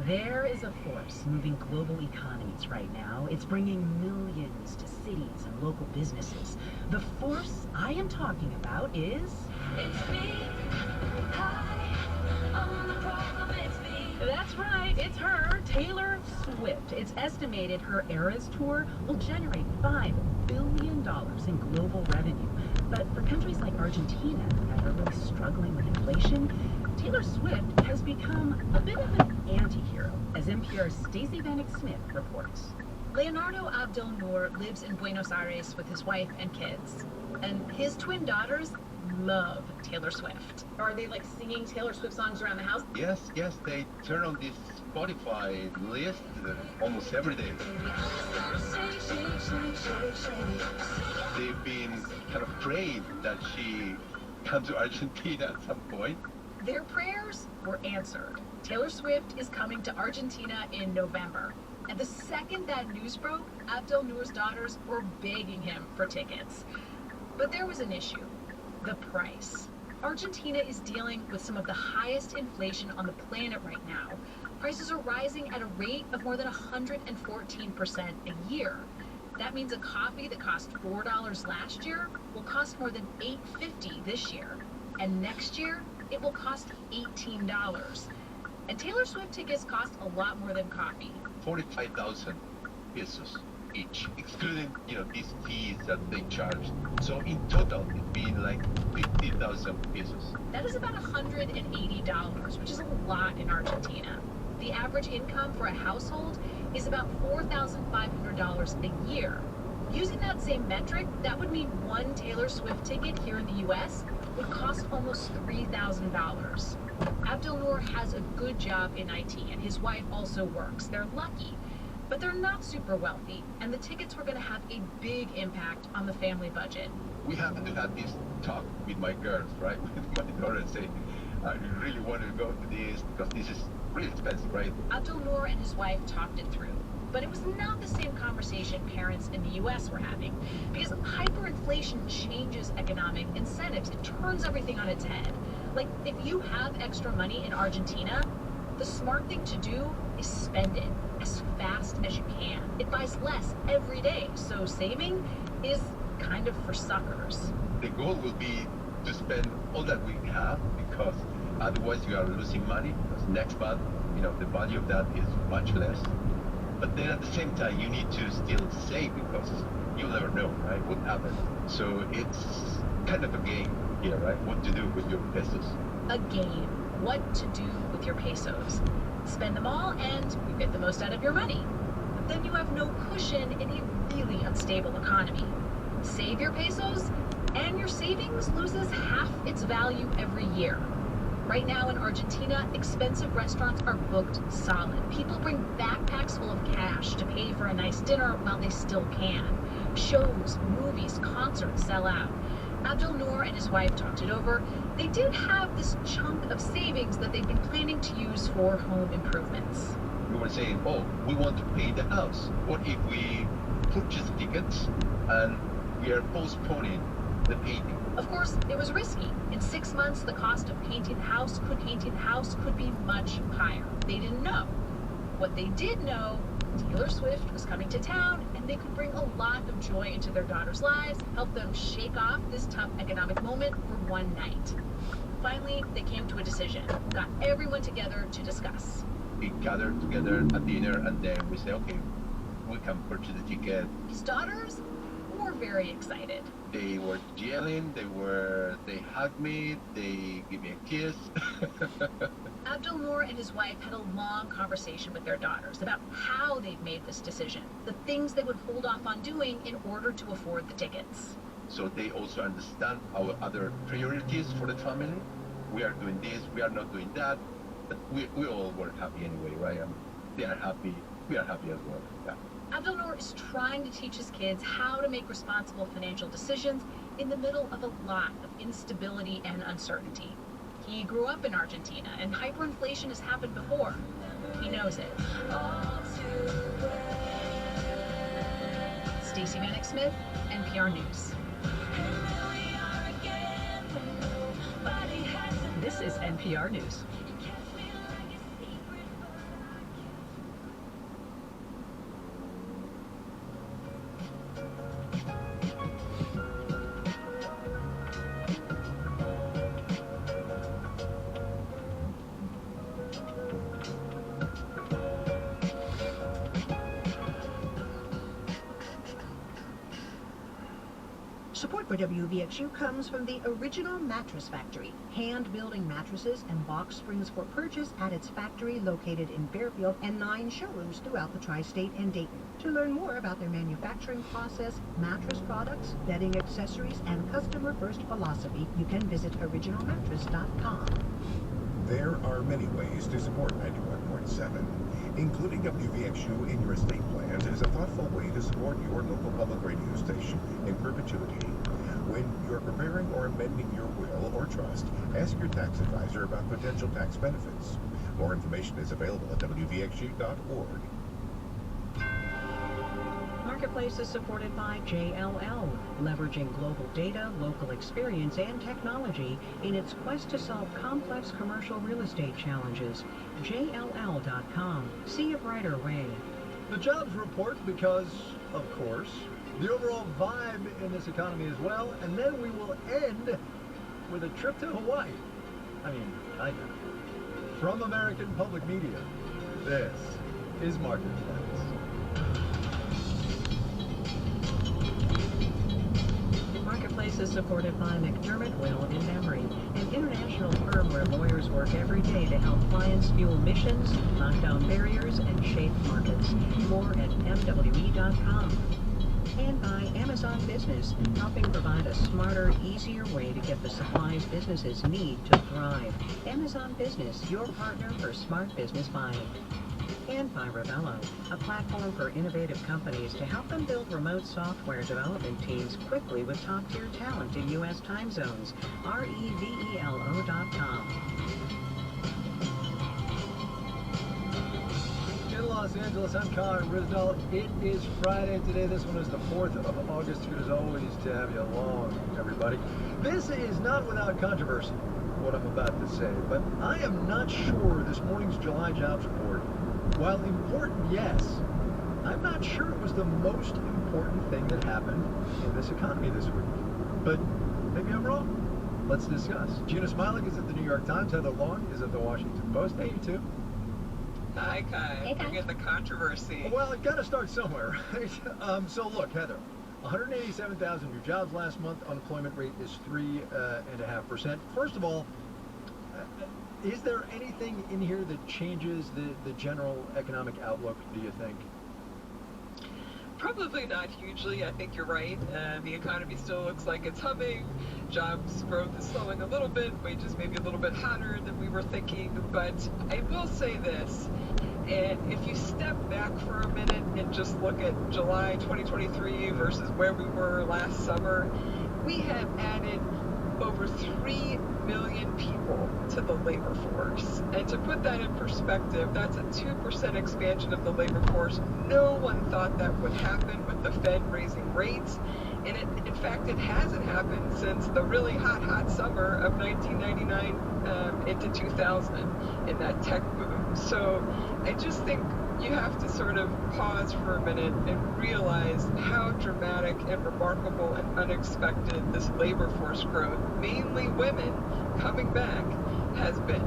[SPEAKER 25] There is a force moving global economies right now. It's bringing millions to cities and local businesses. The force I am talking about is... It's me. Hi. I'm the problem. It's me. That's right. It's her, Taylor Swift. It's estimated her Eras Tour will generate $5 billion in global revenue. But for countries like Argentina that are really struggling with inflation, Taylor Swift has become a bit of an anti-hero, as NPR's Stacey Vanek Smith reports.
[SPEAKER 5] Leonardo Abdel-Nour lives in Buenos Aires with his wife and kids, and his twin daughters love Taylor Swift. Are they like singing Taylor Swift songs around the house?
[SPEAKER 18] Yes, they turn on this Spotify list almost every day. They've been kind of praying that she comes to Argentina at some point.
[SPEAKER 5] Their prayers were answered. Taylor Swift is coming to Argentina in November. And the second that news broke, Abdel-Nour's daughters were begging him for tickets. But there was an issue: the price. Argentina is dealing with some of the highest inflation on the planet right now. Prices are rising at a rate of more than 114% a year. That means a coffee that cost $4 last year will cost more than $8.50 this year. And next year, it will cost $18. And Taylor Swift tickets cost a lot more than coffee.
[SPEAKER 18] 45,000 pesos each, excluding, these fees that they charge. So in total, it'd be like 50,000 pesos.
[SPEAKER 5] That is about $180, which is a lot in Argentina. The average income for a household is about $4,500 a year. Using that same metric, that would mean one Taylor Swift ticket here in the US would cost almost $3,000. Abdel-Nour has a good job in IT, and his wife also works. They're lucky, but they're not super wealthy, and the tickets were going to have a big impact on the family budget.
[SPEAKER 18] We have to have this talk with my girls, right? With my daughter, and say, I really want to go to this because this is really expensive, right?
[SPEAKER 5] Abdel-Nour and his wife talked it through, but it was not the same conversation parents in the US were having, because hyperinflation changes economic incentives. It turns everything on its head. Like, if you have extra money in Argentina, the smart thing to do is spend it as fast as you can. It buys less every day, so saving is kind of for suckers.
[SPEAKER 18] The goal will be to spend all that we have, because otherwise you are losing money, because next month, the value of that is much less. But then at the same time, you need to still save, because you'll never know, right, what happens. So it's kind of a game here, right? What to do with your pesos.
[SPEAKER 5] A game. What to do with your pesos. Spend them all and you get the most out of your money. But then you have no cushion in a really unstable economy. Save your pesos and your savings loses half its value every year. Right now in Argentina, expensive restaurants are booked solid. People bring backpacks full of cash to pay for a nice dinner while they still can. Shows, movies, concerts sell out. Abdel-Nour and his wife talked it over. They did have this chunk of savings that they've been planning to use for home improvements.
[SPEAKER 18] We were saying, we want to paint the house. What if we purchase tickets and we are postponing the painting?
[SPEAKER 5] Of course, it was risky. In 6 months, the cost of painting the house could be much higher. They didn't know. What they did know, Taylor Swift was coming to town, and they could bring a lot of joy into their daughters' lives, help them shake off this tough economic moment for one night. Finally, they came to a decision, got everyone together to discuss.
[SPEAKER 18] We gathered together at dinner, and then we said, okay, we can purchase the ticket.
[SPEAKER 5] His daughters were very excited.
[SPEAKER 18] They were yelling, they hugged me, they gave me a kiss.
[SPEAKER 5] Abdel-Nour and his wife had a long conversation with their daughters about how they've made this decision, the things they would hold off on doing in order to afford the tickets.
[SPEAKER 18] So they also understand our other priorities for the family. We are doing this, we are not doing that, but we all were happy anyway, right? They are happy, we are happy as well. Yeah.
[SPEAKER 5] Abdel-Nour is trying to teach his kids how to make responsible financial decisions in the middle of a lot of instability and uncertainty. He grew up in Argentina, and hyperinflation has happened before. He knows it. Stacey Vanek Smith, NPR News.
[SPEAKER 25] This is NPR News.
[SPEAKER 20] Support for WVXU comes from the Original Mattress Factory, hand-building mattresses and box springs for purchase at its factory located in Fairfield and 9 showrooms throughout the tri-state and Dayton. To learn more about their manufacturing process, mattress products, bedding accessories, and customer-first philosophy, you can visit originalmattress.com.
[SPEAKER 22] There are many ways to support 91.7. Including WVXU in your estate plans is a thoughtful way to support your local public radio station in perpetuity. When you're preparing or amending your will or trust, ask your tax advisor about potential tax benefits. More information is available at WVXU.org.
[SPEAKER 20] Marketplace is supported by JLL, leveraging global data, local experience, and technology in its quest to solve complex commercial real estate challenges. JLL.com. See a brighter way.
[SPEAKER 6] The jobs report because, of course, the overall vibe in this economy as well, and then we will end with a trip to Hawaii. I mean, kind of. From American Public Media, this is Marketplace.
[SPEAKER 20] Marketplace is supported by McDermott Will & Emery, an international firm where lawyers work every day to help clients fuel missions, knock down barriers, and shape markets. More at MWE.com. And by Amazon Business, helping provide a smarter, easier way to get the supplies businesses need to thrive. Amazon Business, your partner for smart business buying. And by Revello, a platform for innovative companies to help them build remote software development teams quickly with top-tier talent in U.S. time zones. REVELO.com.
[SPEAKER 6] In Los Angeles, I'm Colin Rizdal. It is Friday today. This one is the 4th of August. Good as always to have you along, everybody. This is not without controversy, what I'm about to say, but I am not sure this morning's July jobs report, while important, yes, I'm not sure it was the most important thing that happened in this economy this week. But maybe I'm wrong. Let's discuss. Gina Smilik is at the New York Times. Heather Long is at the Washington Post. Hey, you two.
[SPEAKER 8] Hi, Kai.
[SPEAKER 10] Hey, Kai.
[SPEAKER 8] Forget the controversy.
[SPEAKER 6] Well, it got to start somewhere, right? So look, Heather, 187,000 new jobs last month. Unemployment rate is 3.5%. First of all, is there anything in here that changes the general economic outlook, do you think?
[SPEAKER 8] Probably not hugely. I think you're right. The economy still looks like it's humming. Jobs growth is slowing a little bit. Wages maybe a little bit hotter than we were thinking. But I will say this. And if you step back for a minute and just look at July 2023 versus where we were last summer, we have added over 3 million people to the labor force. And to put that in perspective, that's a 2% expansion of the labor force. No one thought that would happen with the Fed raising rates. And in fact, it hasn't happened since the really hot summer of 1999 into 2000 in that tech boom. So I just think you have to sort of pause for a minute and realize how dramatic and remarkable and unexpected this labor force growth, mainly women coming back, has been.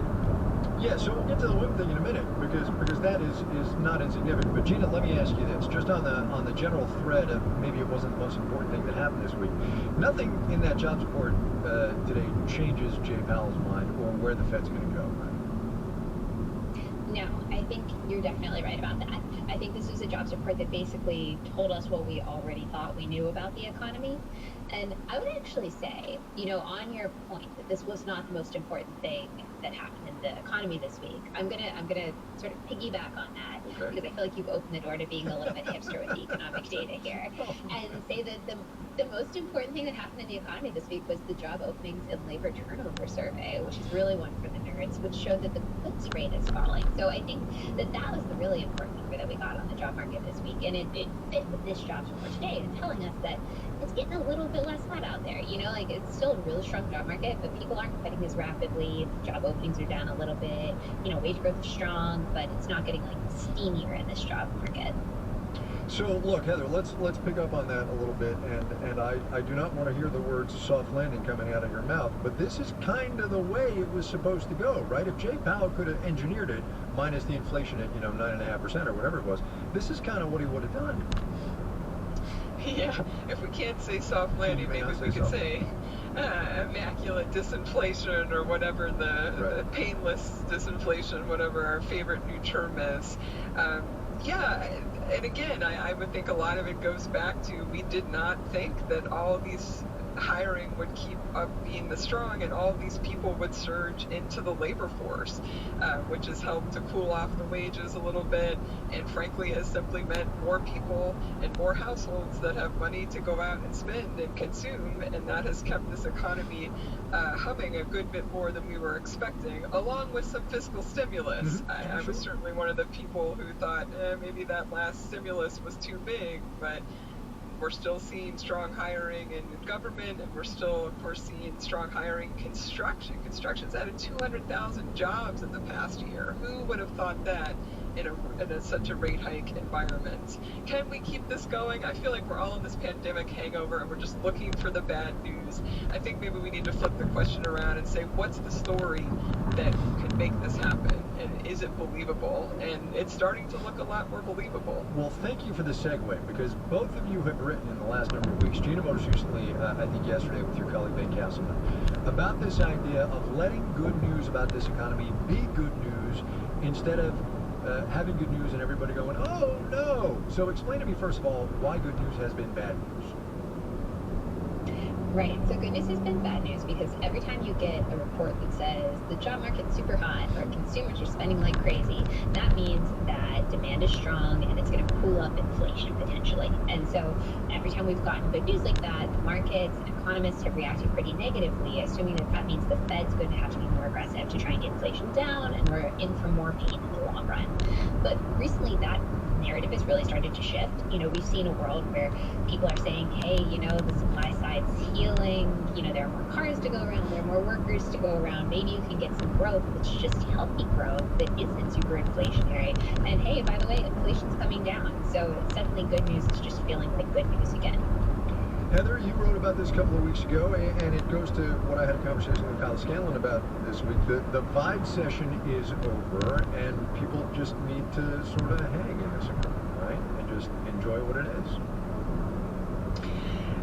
[SPEAKER 6] Yeah, so we'll get to the women thing in a minute because that is not insignificant. But Gina, let me ask you this, just on the general thread of maybe it wasn't the most important thing that happened this week. Nothing in that jobs report today changes Jay Powell's mind or where the Fed's going to go.
[SPEAKER 10] No, I think you're definitely right about that. I think this was a jobs report that basically told us what we already thought we knew about the economy. And I would actually say, on your point that this was not the most important thing that happened in the economy this week, I'm gonna sort of piggyback on that because I feel like you've opened the door to being a little bit hipster with the economic data here, and say that the most important thing that happened in the economy this week was the job openings and labor turnover survey, which is really one for the nerds, which showed that the quits rate is falling. So I think that was the really important number that we got on the job market this week, and it fit with this jobs report today and telling us that it's getting a little bit less hot out there. It's still a really strong job market, but people aren't quitting as rapidly. Job openings are down a little bit. Wage growth is strong, but it's not getting steamier in this job market.
[SPEAKER 6] So look, Heather, let's pick up on that a little bit, and I do not want to hear the words soft landing coming out of your mouth, but this is kind of the way it was supposed to go, right? If Jay Powell could have engineered it, minus the inflation at 9.5% or whatever it was, this is kind of what he would have done.
[SPEAKER 8] Yeah, if we can't say soft landing, maybe we could say immaculate disinflation or whatever the painless disinflation, whatever our favorite new term is. And again, I would think a lot of it goes back to we did not think that all these hiring would keep up being the strong and all these people would surge into the labor force, which has helped to cool off the wages a little bit, and frankly has simply meant more people and more households that have money to go out and spend and consume, and that has kept this economy humming a good bit more than we were expecting, along with some fiscal stimulus. I was certainly one of the people who thought maybe that last stimulus was too big, but we're still seeing strong hiring in government, and we're still, of course, seeing strong hiring in construction. Construction's added 200,000 jobs in the past year. Who would have thought that in such a rate hike environment? Can we keep this going? I feel like we're all in this pandemic hangover, and we're just looking for the bad news. I think maybe we need to flip the question around and say, what's the story that could make this happen? And is it believable? And it's starting to look a lot more believable.
[SPEAKER 6] Well, thank you for the segue, because both of you have written in the last number of weeks, Gina most recently, I think yesterday with your colleague Ben Castleman, about this idea of letting good news about this economy be good news instead of having good news and everybody going, oh no. So explain to me, first of all, why good news has been bad news.
[SPEAKER 10] Right, so good news has been bad news because every time you get a report that says the job market's super hot or consumers are spending like crazy, that means that demand is strong and it's going to cool up inflation potentially. And so every time we've gotten good news like that, the markets and economists have reacted pretty negatively, assuming that that means the Fed's going to have to be more aggressive to try and get inflation down, and we're in for more pain in the long run. But recently that narrative has really started to shift. We've seen a world where people are saying, hey, the supply side's healing, there are more cars to go around, there are more workers to go around, maybe you can get some growth that's just healthy growth that isn't super inflationary. And hey, by the way, inflation's coming down. So suddenly good news is just feeling like good news again.
[SPEAKER 6] Heather, you wrote about this a couple of weeks ago, and it goes to what I had a conversation with Kyle Scanlon about this week. The vibe session is over, and people just need to sort of hang in this economy, right? And just enjoy what it is.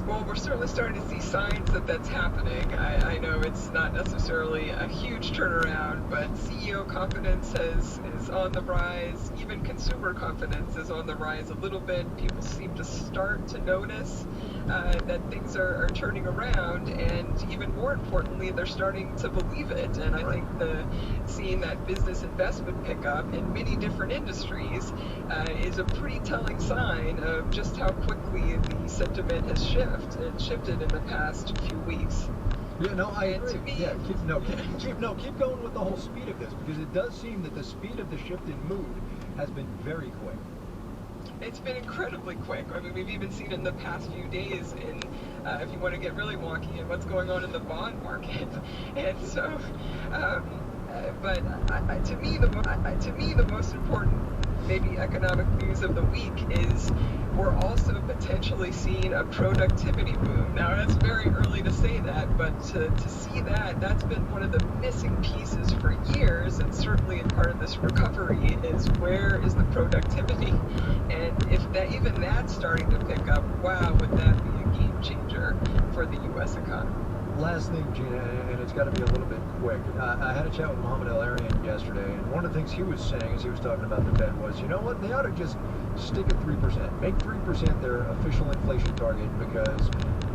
[SPEAKER 8] Well, we're certainly starting to see signs that that's happening. I know it's not necessarily a huge turnaround, but CEO confidence is on the rise. Even consumer confidence is on the rise a little bit. People seem to start to notice that things are turning around, and even more importantly, they're starting to believe it. And I think seeing that business investment pick up in many different industries is a pretty telling sign of just how quickly the sentiment has shifted in the past few weeks.
[SPEAKER 6] Yeah, no, I agree. Keep going with the whole speed of this, because it does seem that the speed of the shift in mood has been very quick.
[SPEAKER 8] It's been incredibly quick. I mean, we've even seen it in the past few days in, if you want to get really wonky, in what's going on in the bond market. And so, to me, the most important maybe economic news of the week is we're also potentially seeing a productivity boom. Now, that's very early to say that, but to see that's been one of the missing pieces for years, and certainly in part of this recovery, is where is the productivity? And if even that's starting to pick up, wow, would that be a game changer for the U.S. economy?
[SPEAKER 6] Last thing, Gina, and it's got to be a little bit quick. I had a chat with Mohamed El-Arian yesterday, and one of the things he was saying as he was talking about the Fed was, you know what, they ought to just stick at 3%. Make 3% their official inflation target, because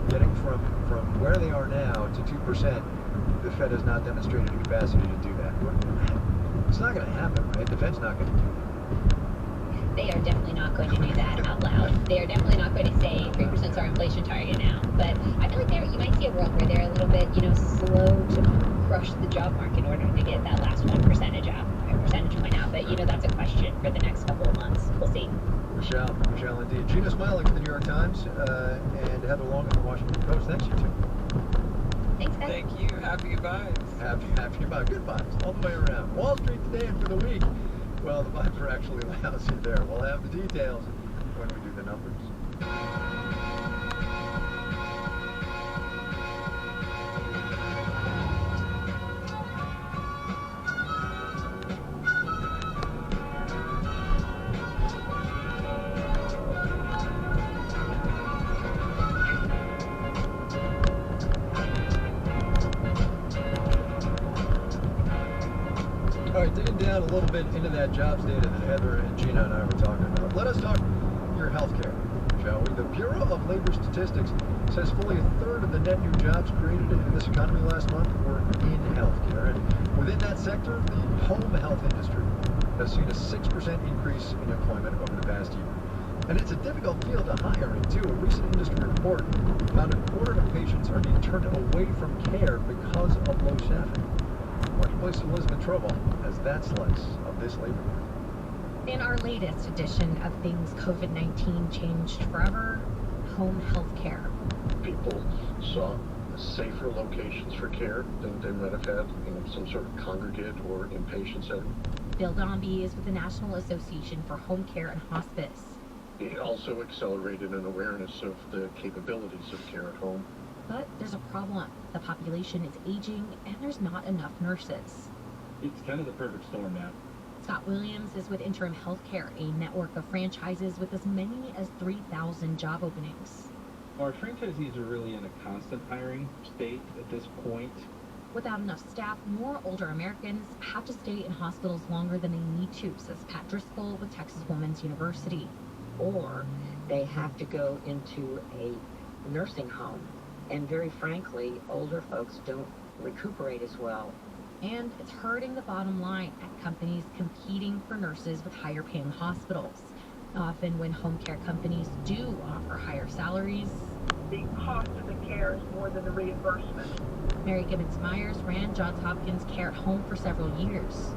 [SPEAKER 6] getting from where they are now to 2%, the Fed has not demonstrated a capacity to do that. It's not going to happen, right? The Fed's not going to do that.
[SPEAKER 10] They are definitely not going to do that out loud. They are definitely not going to say 3% is our inflation target now. But I feel like you might see a world where they're a little bit, slow to crush the job market in order to get that last 1% percentage point out. But, that's a question for the next couple of months. We'll see.
[SPEAKER 6] Michelle indeed. Gina Smiling of the New York Times and Heather Long of the Washington Post. Thanks, you two.
[SPEAKER 10] Thanks, guys.
[SPEAKER 8] Thank you. Happy vibes.
[SPEAKER 6] Happy vibes. Good vibes all the way around. Wall Street today and for the week. Well, the vibes are actually lousy there. We'll have the details when we do the numbers. All right, digging down a little bit into that jobs data that Heather and Gina and I were talking about. Let us talk your healthcare, shall we? The Bureau of Labor Statistics says fully a third of the net new jobs created in this economy last month were in healthcare. And within that sector, the home health industry has seen a 6% increase in employment over the past year. And it's a difficult field to hire in, too. A recent industry report found a quarter of patients are being turned away from care because of low staffing. Marketplace Elizabeth Trobal has that slice of this labor market.
[SPEAKER 4] In our latest edition of Things COVID-19 Changed Forever, home health care.
[SPEAKER 13] People saw safer locations for care than they might have had in some sort of congregate or inpatient setting.
[SPEAKER 4] Bill Dombey is with the National Association for Home Care and Hospice.
[SPEAKER 13] It also accelerated an awareness of the capabilities of care at home.
[SPEAKER 4] But there's a problem. The population is aging and there's not enough nurses.
[SPEAKER 15] It's kind of the perfect storm now.
[SPEAKER 4] Scott Williams is with Interim Healthcare, a network of franchises with as many as 3,000 job openings.
[SPEAKER 15] Our franchisees are really in a constant hiring state at this point.
[SPEAKER 4] Without enough staff, more older Americans have to stay in hospitals longer than they need to, says Pat Driscoll with Texas Women's University.
[SPEAKER 17] Or they have to go into a nursing home. And very frankly, older folks don't recuperate as well.
[SPEAKER 4] And it's hurting the bottom line at companies competing for nurses with higher paying hospitals. Often when home care companies do offer higher salaries,
[SPEAKER 24] the cost of the care is more than the reimbursement.
[SPEAKER 4] Mary Gibbons-Myers ran Johns Hopkins Care at Home for several years.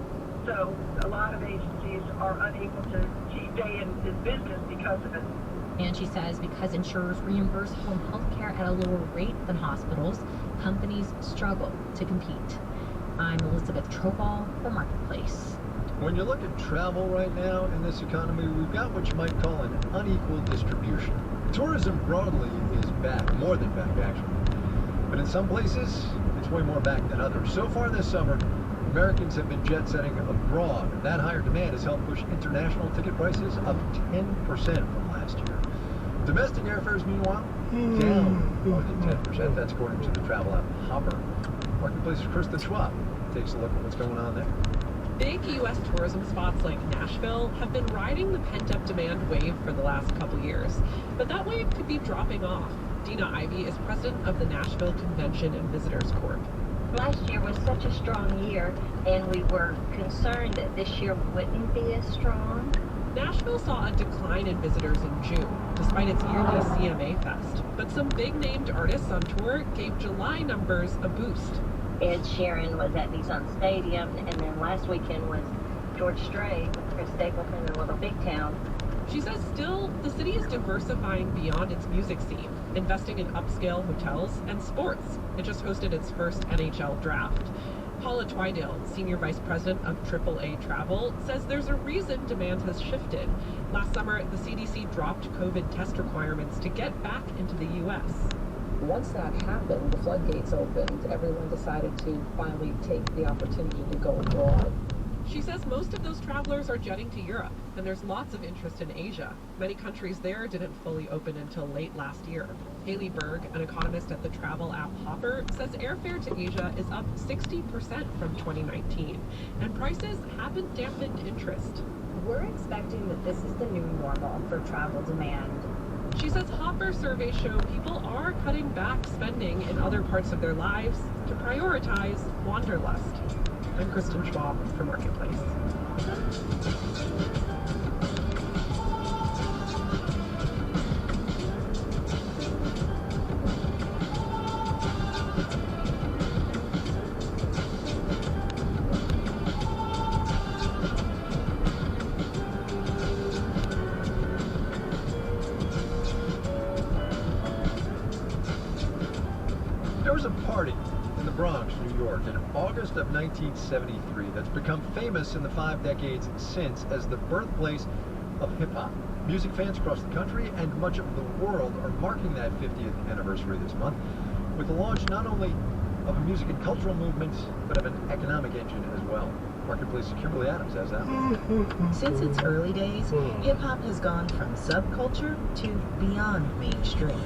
[SPEAKER 24] So a lot of agencies are unable to stay in business because of it.
[SPEAKER 4] And she says because insurers reimburse home health care at a lower rate than hospitals, companies struggle to compete. I'm Elizabeth Trobal for Marketplace.
[SPEAKER 6] When you look at travel right now in this economy, we've got what you might call an unequal distribution. Tourism broadly is back, more than back actually. But in some places, it's way more back than others. So far this summer, Americans have been jet-setting abroad, and that higher demand has helped push international ticket prices up 10% from last year. Domestic airfares, meanwhile, down more than 10%. That's according to the travel app Hopper. Marketplace's Kristen Schwab takes a look at what's going on there.
[SPEAKER 21] Big U.S. tourism spots like Nashville have been riding the pent-up demand wave for the last couple years, but that wave could be dropping off. Dina Ivey is president of the Nashville Convention and Visitors Corp.
[SPEAKER 26] Last year was such a strong year, and we were concerned that this year wouldn't be as strong.
[SPEAKER 21] Nashville saw a decline in visitors in June, despite its yearly CMA Fest. But some big-named artists on tour gave July numbers a boost.
[SPEAKER 26] Ed Sheeran was at Nissan Stadium, and then last weekend was George Strait with Chris Stapleton in Little Big Town.
[SPEAKER 21] She says still, the city is diversifying beyond its music scene, investing in upscale hotels and sports. It just hosted its first NHL draft. Paula Twydale, Senior Vice President of AAA Travel, says there's a reason demand has shifted. Last summer, the CDC dropped COVID test requirements to get back into the U.S.
[SPEAKER 27] Once that happened, the floodgates opened. Everyone decided to finally take the opportunity to go abroad.
[SPEAKER 21] She says most of those travelers are jetting to Europe, and there's lots of interest in Asia. Many countries there didn't fully open until late last year. Haley Berg, an economist at the travel app Hopper, says airfare to Asia is up 60% from 2019, and prices haven't dampened interest.
[SPEAKER 26] We're expecting that this is the new normal for travel demand.
[SPEAKER 21] She says Hopper surveys show people are cutting back spending in other parts of their lives to prioritize wanderlust. I'm Kristen Schwab for Marketplace.
[SPEAKER 6] There was a party in the Bronx, New York, in August of 1973 that's become famous in the 5 decades since as the birthplace of hip-hop. Music fans across the country and much of the world are marking that 50th anniversary this month with the launch not only of a music and cultural movement, but of an economic engine as well. Marketplace's Kimberly Adams has that.
[SPEAKER 11] Since its early days, hip-hop has gone from subculture to beyond mainstream,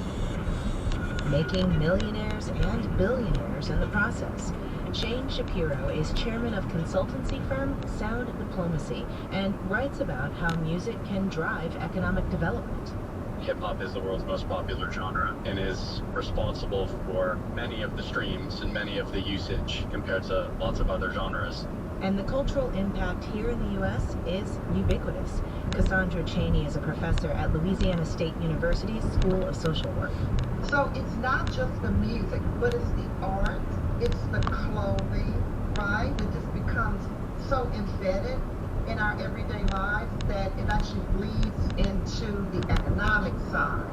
[SPEAKER 11] making millionaires and billionaires in the process.
[SPEAKER 25] Shane Shapiro is chairman of consultancy firm Sound Diplomacy and writes about how music can drive economic development.
[SPEAKER 1] Hip-hop is the world's most popular genre and is responsible for many of the streams and many of the usage compared to lots of other genres.
[SPEAKER 25] And the cultural impact here in the U.S. is ubiquitous. Cassandra Cheney is a professor at Louisiana State University's School of Social Work.
[SPEAKER 2] So it's not just the music, but it's the art, it's the clothing, right? It just becomes so embedded in our everyday lives that it actually bleeds into the economic side.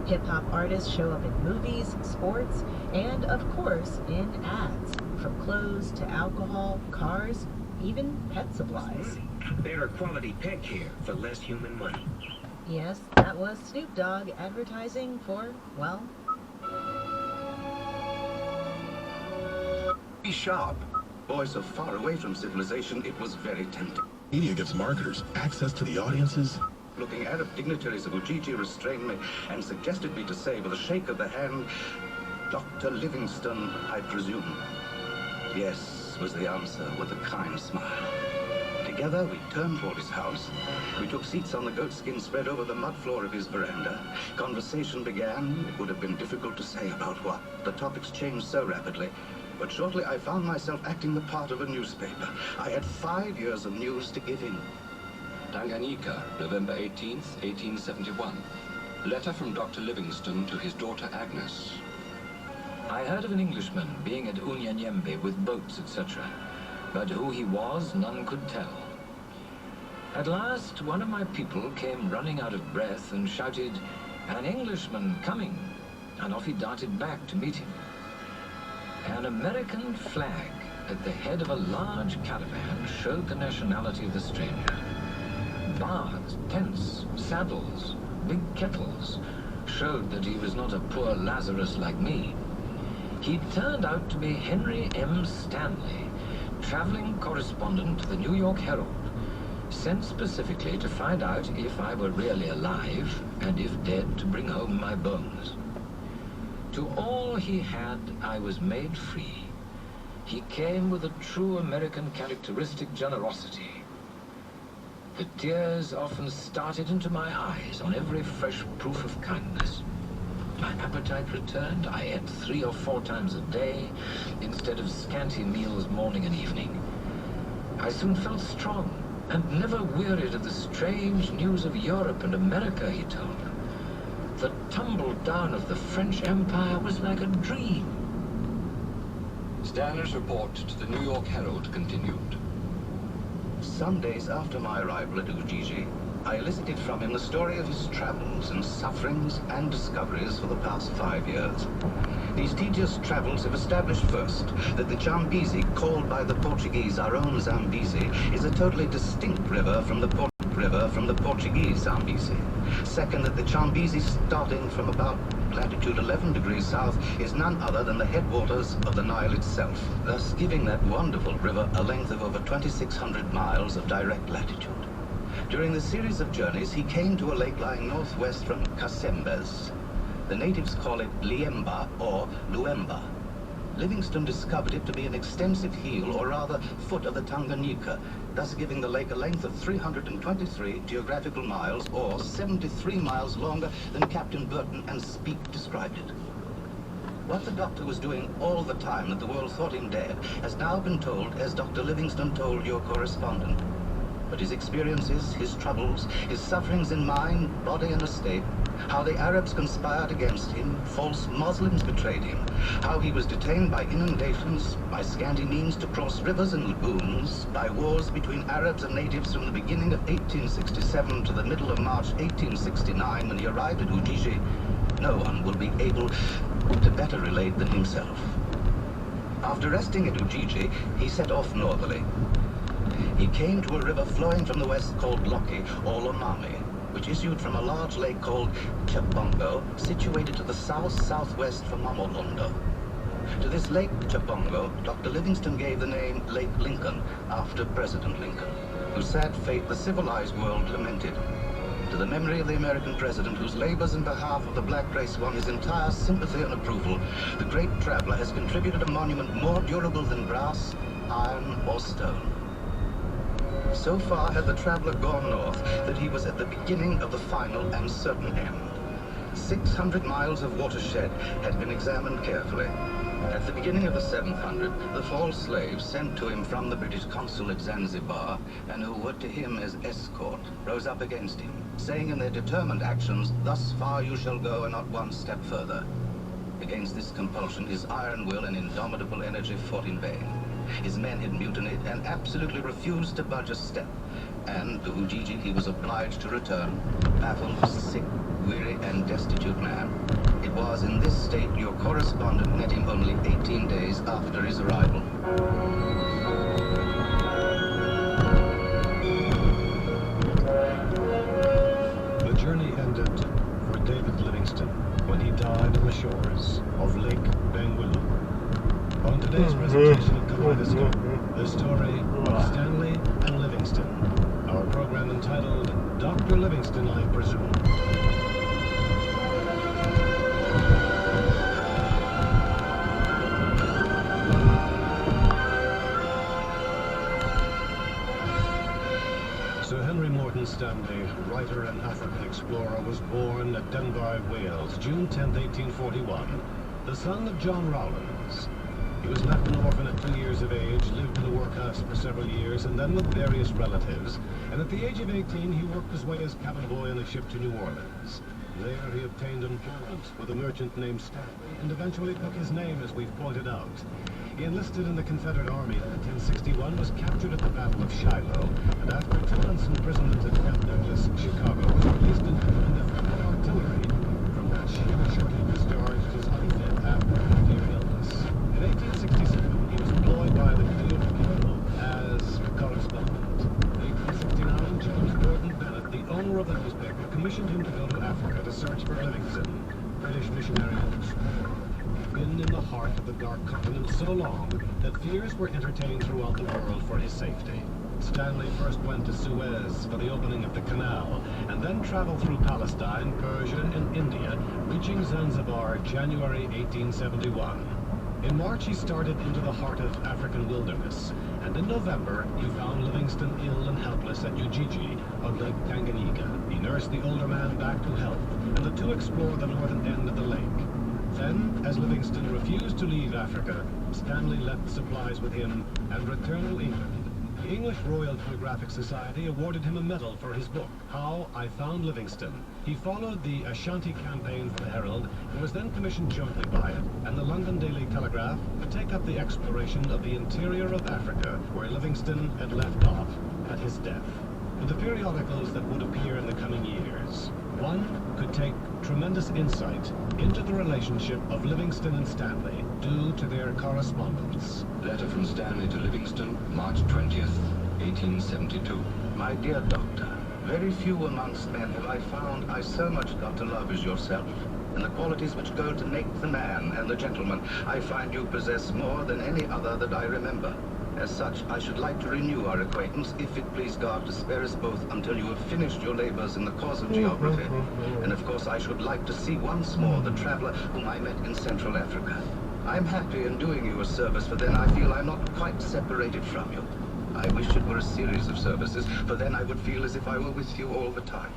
[SPEAKER 25] Hip-hop artists show up in movies, sports, and of course in ads. From clothes to alcohol, cars, even pet supplies.
[SPEAKER 9] Better quality pet care for less human money.
[SPEAKER 25] Yes, that was Snoop Dogg advertising for, well...
[SPEAKER 14] Be sharp. Boy, so far away from civilization, it was very tempting.
[SPEAKER 22] Media gives marketers access to the audiences.
[SPEAKER 14] Looking Arab dignitaries of Ujiji restrained me and suggested me to say with a shake of the hand, Dr. Livingston, I presume. Yes, was the answer with a kind smile. Together, we turned toward his house. We took seats on the goatskin spread over the mud floor of his veranda. Conversation began. It would have been difficult to say about what. The topics changed so rapidly. But shortly, I found myself acting the part of a newspaper. I had 5 years of news to give him.
[SPEAKER 16] Tanganyika, November 18th, 1871. Letter from Dr. Livingston to his daughter Agnes. I heard of an Englishman being at Unyanyembe with boats, etc. But who he was, none could tell. At last, one of my people came running out of breath and shouted, "An Englishman coming!" And off he darted back to meet him. An American flag at the head of a large caravan showed the nationality of the stranger. Bars, tents, saddles, big kettles showed that he was not a poor Lazarus like me. He turned out to be Henry M. Stanley, traveling correspondent to the New York Herald, sent specifically to find out if I were really alive and if dead to bring home my bones. To all he had, I was made free. He came with a true American characteristic generosity. The tears often started into my eyes on every fresh proof of kindness. My appetite returned. I ate 3 or 4 times a day, instead of scanty meals morning and evening. I soon felt strong, and never wearied of the strange news of Europe and America, he told. The tumble down of the French Empire was like a dream. Stanley's report to the New York Herald continued.
[SPEAKER 14] Some days after my arrival at Ujiji, I elicited from him the story of his travels and sufferings and discoveries for the past 5 years. These tedious travels have established first that the Chambezi, called by the Portuguese our own Zambezi, is a totally distinct river from the Portuguese Zambezi. Second, that the Chambezi, starting from about latitude 11 degrees south, is none other than the headwaters of the Nile itself, thus giving that wonderful river a length of over 2,600 miles of direct latitude. During the series of journeys, he came to a lake lying northwest from Kasembes. The natives call it Liemba or Luemba. Livingstone discovered it to be an extensive heel, or rather foot of the Tanganyika, thus giving the lake a length of 323 geographical miles, or 73 miles longer than Captain Burton and Speke described it. What the doctor was doing all the time that the world thought him dead has now been told as Dr. Livingstone told your correspondent. But his experiences, his troubles, his sufferings in mind, body and estate, how the Arabs conspired against him, false Muslims betrayed him, how he was detained by inundations, by scanty means to cross rivers and lagoons, by wars between Arabs and natives from the beginning of 1867 to the middle of March 1869 when he arrived at Ujiji, no one will be able to better relate than himself. After resting at Ujiji, he set off northerly. He came to a river flowing from the west called Loki, or Lomami, which issued from a large lake called Chabongo, situated to the south-southwest from Mamolondo. To this lake, Chabongo, Dr. Livingstone gave the name Lake Lincoln, after President Lincoln, whose sad fate the civilized world lamented. To the memory of the American president whose labors in behalf of the black race won his entire sympathy and approval, the great traveler has contributed a monument more durable than brass, iron, or stone. So far had the traveler gone north that he was at the beginning of the final and certain end. 600 miles of watershed had been examined carefully. At the beginning of the 700, the false slaves sent to him from the British consul at Zanzibar, and who worked to him as escort, rose up against him, saying in their determined actions, "Thus far you shall go and not one step further." Against this compulsion, his iron will and indomitable energy fought in vain. His men had mutinied and absolutely refused to budge a step, and to Ujiji he was obliged to return, baffled, sick, weary, and destitute man. It was in this state your correspondent met him only 18 days after his arrival.
[SPEAKER 3] The journey ended for David Livingstone when he died on the shores of Lake Bangweulu. On today's presentation of Kaleidoscope, the story of Stanley and Livingstone. Our program entitled Dr. Livingstone, I Presume. Sir Henry Morton Stanley, writer and African explorer, was born at Denbigh, Wales, June 10, 1841, the son of John Rowlands. He was left an orphan at 2 years of age, lived in the workhouse for several years, and then with various relatives. And at the age of 18, he worked his way as cabin boy on a ship to New Orleans. There he obtained employment with a merchant named Stanley, and eventually took his name, as we've pointed out. He enlisted in the Confederate Army in 1061, was captured at the Battle of Shiloh, and after 2 months' imprisonment at Camp Douglas, Chicago, was released in the Federal artillery, from which he was shortly discharged as unfit after a severe illness. In 1867, he was employed by the Cleveland Bureau as correspondent. In 1869, James Gordon Bennett, the owner of the newspaper, commissioned him to go to Africa to search for Livingstone, British missionary explorer. Been in the heart of the Dark Continent so long that fears were entertained throughout the world for his safety. Stanley first went to Suez for the opening of the canal, and then traveled through Palestine, Persia, and India, reaching Zanzibar January 1871. In March, he started into the heart of African wilderness, and in November, he found Livingstone ill and helpless at Ujiji on Lake Tanganyika. He nursed the older man back to health, and the two explored the northern end of the lake. Then, as Livingstone refused to leave Africa, Stanley left supplies with him and returned to England. The English Royal Geographic Society awarded him a medal for his book, How I Found Livingstone. He followed the Ashanti campaign for the Herald and was then commissioned jointly by it and the London Daily Telegraph to take up the exploration of the interior of Africa, where Livingstone had left off at his death. In the periodicals that would appear in the coming years, one could take tremendous insight into the relationship of Livingstone and Stanley due to their correspondence.
[SPEAKER 16] Letter from Stanley to Livingstone, March 20th, 1872.
[SPEAKER 14] My dear doctor, very few amongst men have I found I so much got to love as yourself. And the qualities which go to make the man and the gentleman, I find you possess more than any other that I remember. As such, I should like to renew our acquaintance, if it please God to spare us both until you have finished your labors in the cause of geography. And of course, I should like to see once more the traveler whom I met in Central Africa. I'm happy in doing you a service, for then I feel I'm not quite separated from you. I wish it were a series of services, for then I would feel as if I were with you all the time.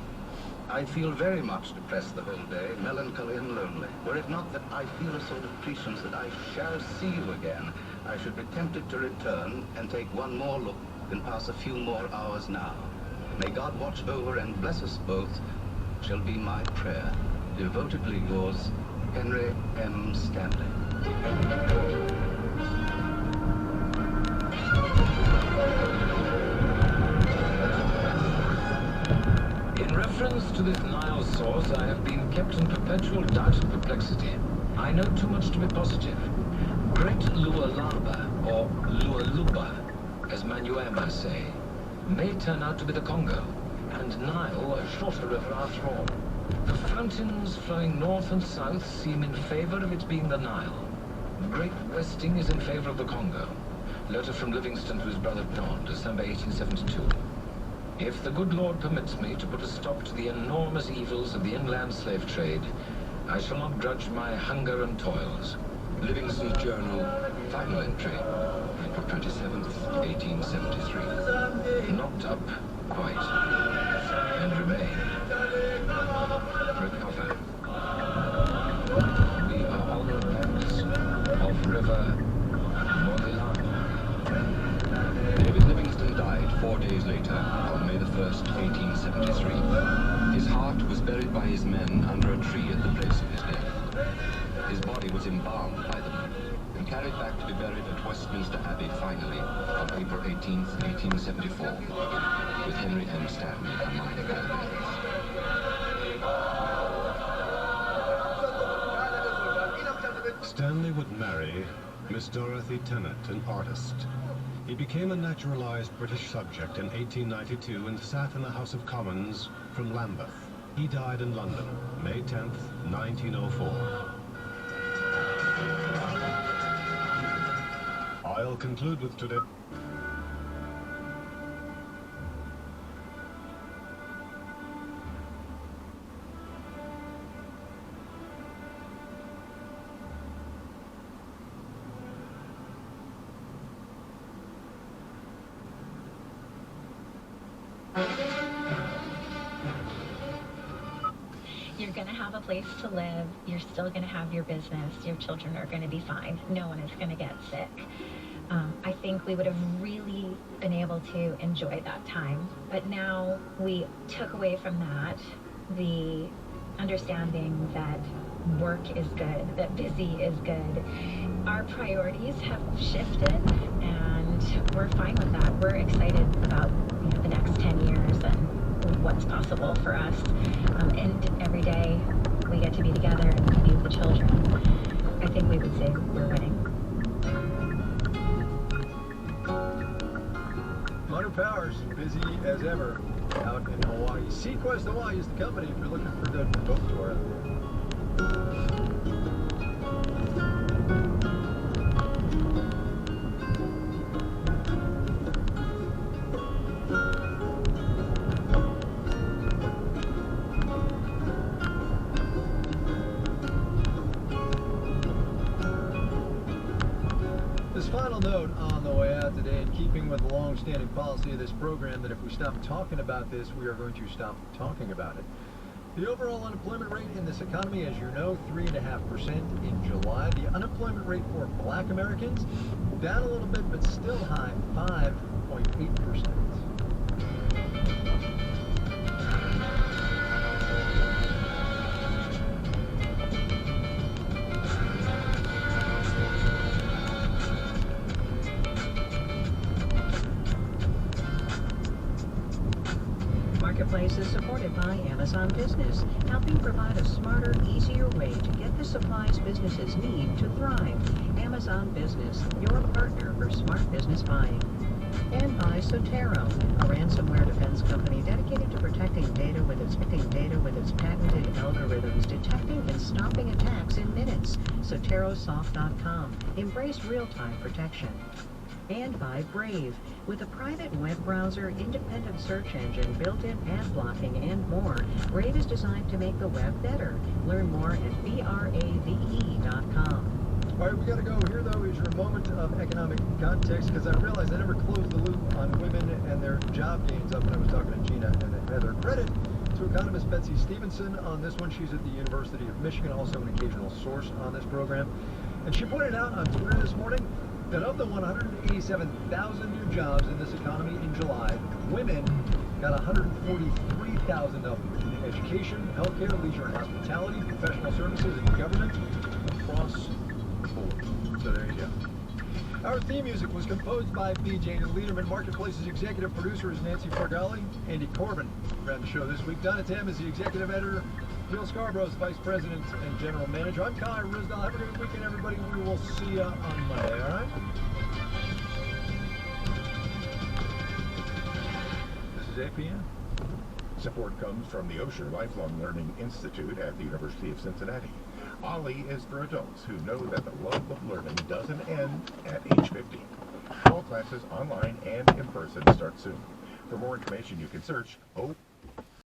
[SPEAKER 14] I feel very much depressed the whole day, melancholy and lonely. Were it not that I feel a sort of prescience that I shall see you again, I should be tempted to return and take one more look and pass a few more hours now. May God watch over and bless us both, shall be my prayer. Devotedly yours, Henry M. Stanley.
[SPEAKER 16] In reference to this Nile source, I have been kept in perpetual doubt and perplexity. I know too much to be positive. Great Lualaba, or Lualuba, as Manyuema say, may turn out to be the Congo, and Nile a shorter river after all. The fountains flowing north and south seem in favor of its being the Nile. Great Westing is in favor of the Congo. Letter from Livingstone to his brother John, December 1872. If the good Lord permits me to put a stop to the enormous evils of the inland slave trade, I shall not grudge my hunger and toils. Livingston's Journal, final entry, April 27th, 1873. Knocked up quite, and remain. Recover. We are on the banks of River Mordelon. David Livingston died 4 days later, on May the 1st, 1873. His heart was buried by his men under a tree at the place of his death. His body was embalmed by them and carried back to be buried at Westminster Abbey finally on April 18th, 1874, with Henry M. Stanley among the pallbearers.
[SPEAKER 3] Stanley would marry Miss Dorothy Tennant, an artist. He became a naturalized British subject in 1892 and sat in the House of Commons from Lambeth. He died in London, May 10th, 1904. I'll conclude with today.
[SPEAKER 4] You're going to have a place to live. You're still going to have your business. Your children are going to be fine. No one is going to get sick. I think we would have really been able to enjoy that time. But now we took away from that the understanding that work is good, that busy is good. Our priorities have shifted, and we're fine with that. We're excited about the next 10 years and what's possible for us. And every day we get to be together and be with the children. I think we would say we're winning.
[SPEAKER 6] Hunter Powers, busy as ever out in Hawaii. Sequest Hawaii is the company if you're looking for the boat tour out there. Final note on the way out today, in keeping with the long-standing policy of this program that if we stop talking about this, we are going to stop talking about it. The overall unemployment rate in this economy, as you know, 3.5% in July. The unemployment rate for Black Americans, down a little bit, but still high, 5.8%.
[SPEAKER 5] Marketplace is supported by Amazon Business, helping provide a smarter, easier way to get the supplies businesses need to thrive. Amazon Business, your partner for smart business buying. And by Sotero, a ransomware defense company dedicated to protecting data with its patented algorithms, detecting and stopping attacks in minutes. Soterosoft.com. Embrace real-time protection. And by Brave, with a private web browser, independent search engine, built-in ad blocking, and more. Brave is designed to make the web better. Learn more at brave.com.
[SPEAKER 6] All right, we got to go. Here, though, is your moment of economic context, because I realized I never closed the loop on women and their job gains up when I was talking to Gina and Heather. Credit to economist Betsy Stevenson on this one. She's at the University of Michigan, also an occasional source on this program. And she pointed out on Twitter this morning that of the 187,000 new jobs in this economy in July, women got 143,000 of them in education, healthcare, leisure and hospitality, professional services, and government across the board. So there you go. Our theme music was composed by B.J. Liederman. Marketplace's executive producer is Nancy Fargali. Andy Corbin ran the show this week. Donna Tam is the executive editor. Jill Scarborough is vice president and general manager. I'm Kai Risdal. Have a good weekend, everybody. We will see you on Monday, all right? This is APN.
[SPEAKER 22] Support comes from the Osher Lifelong Learning Institute at the University of Cincinnati. OLLI is for adults who know that the love of learning doesn't end at age 50. All classes online and in person start soon. For more information, you can search OPP.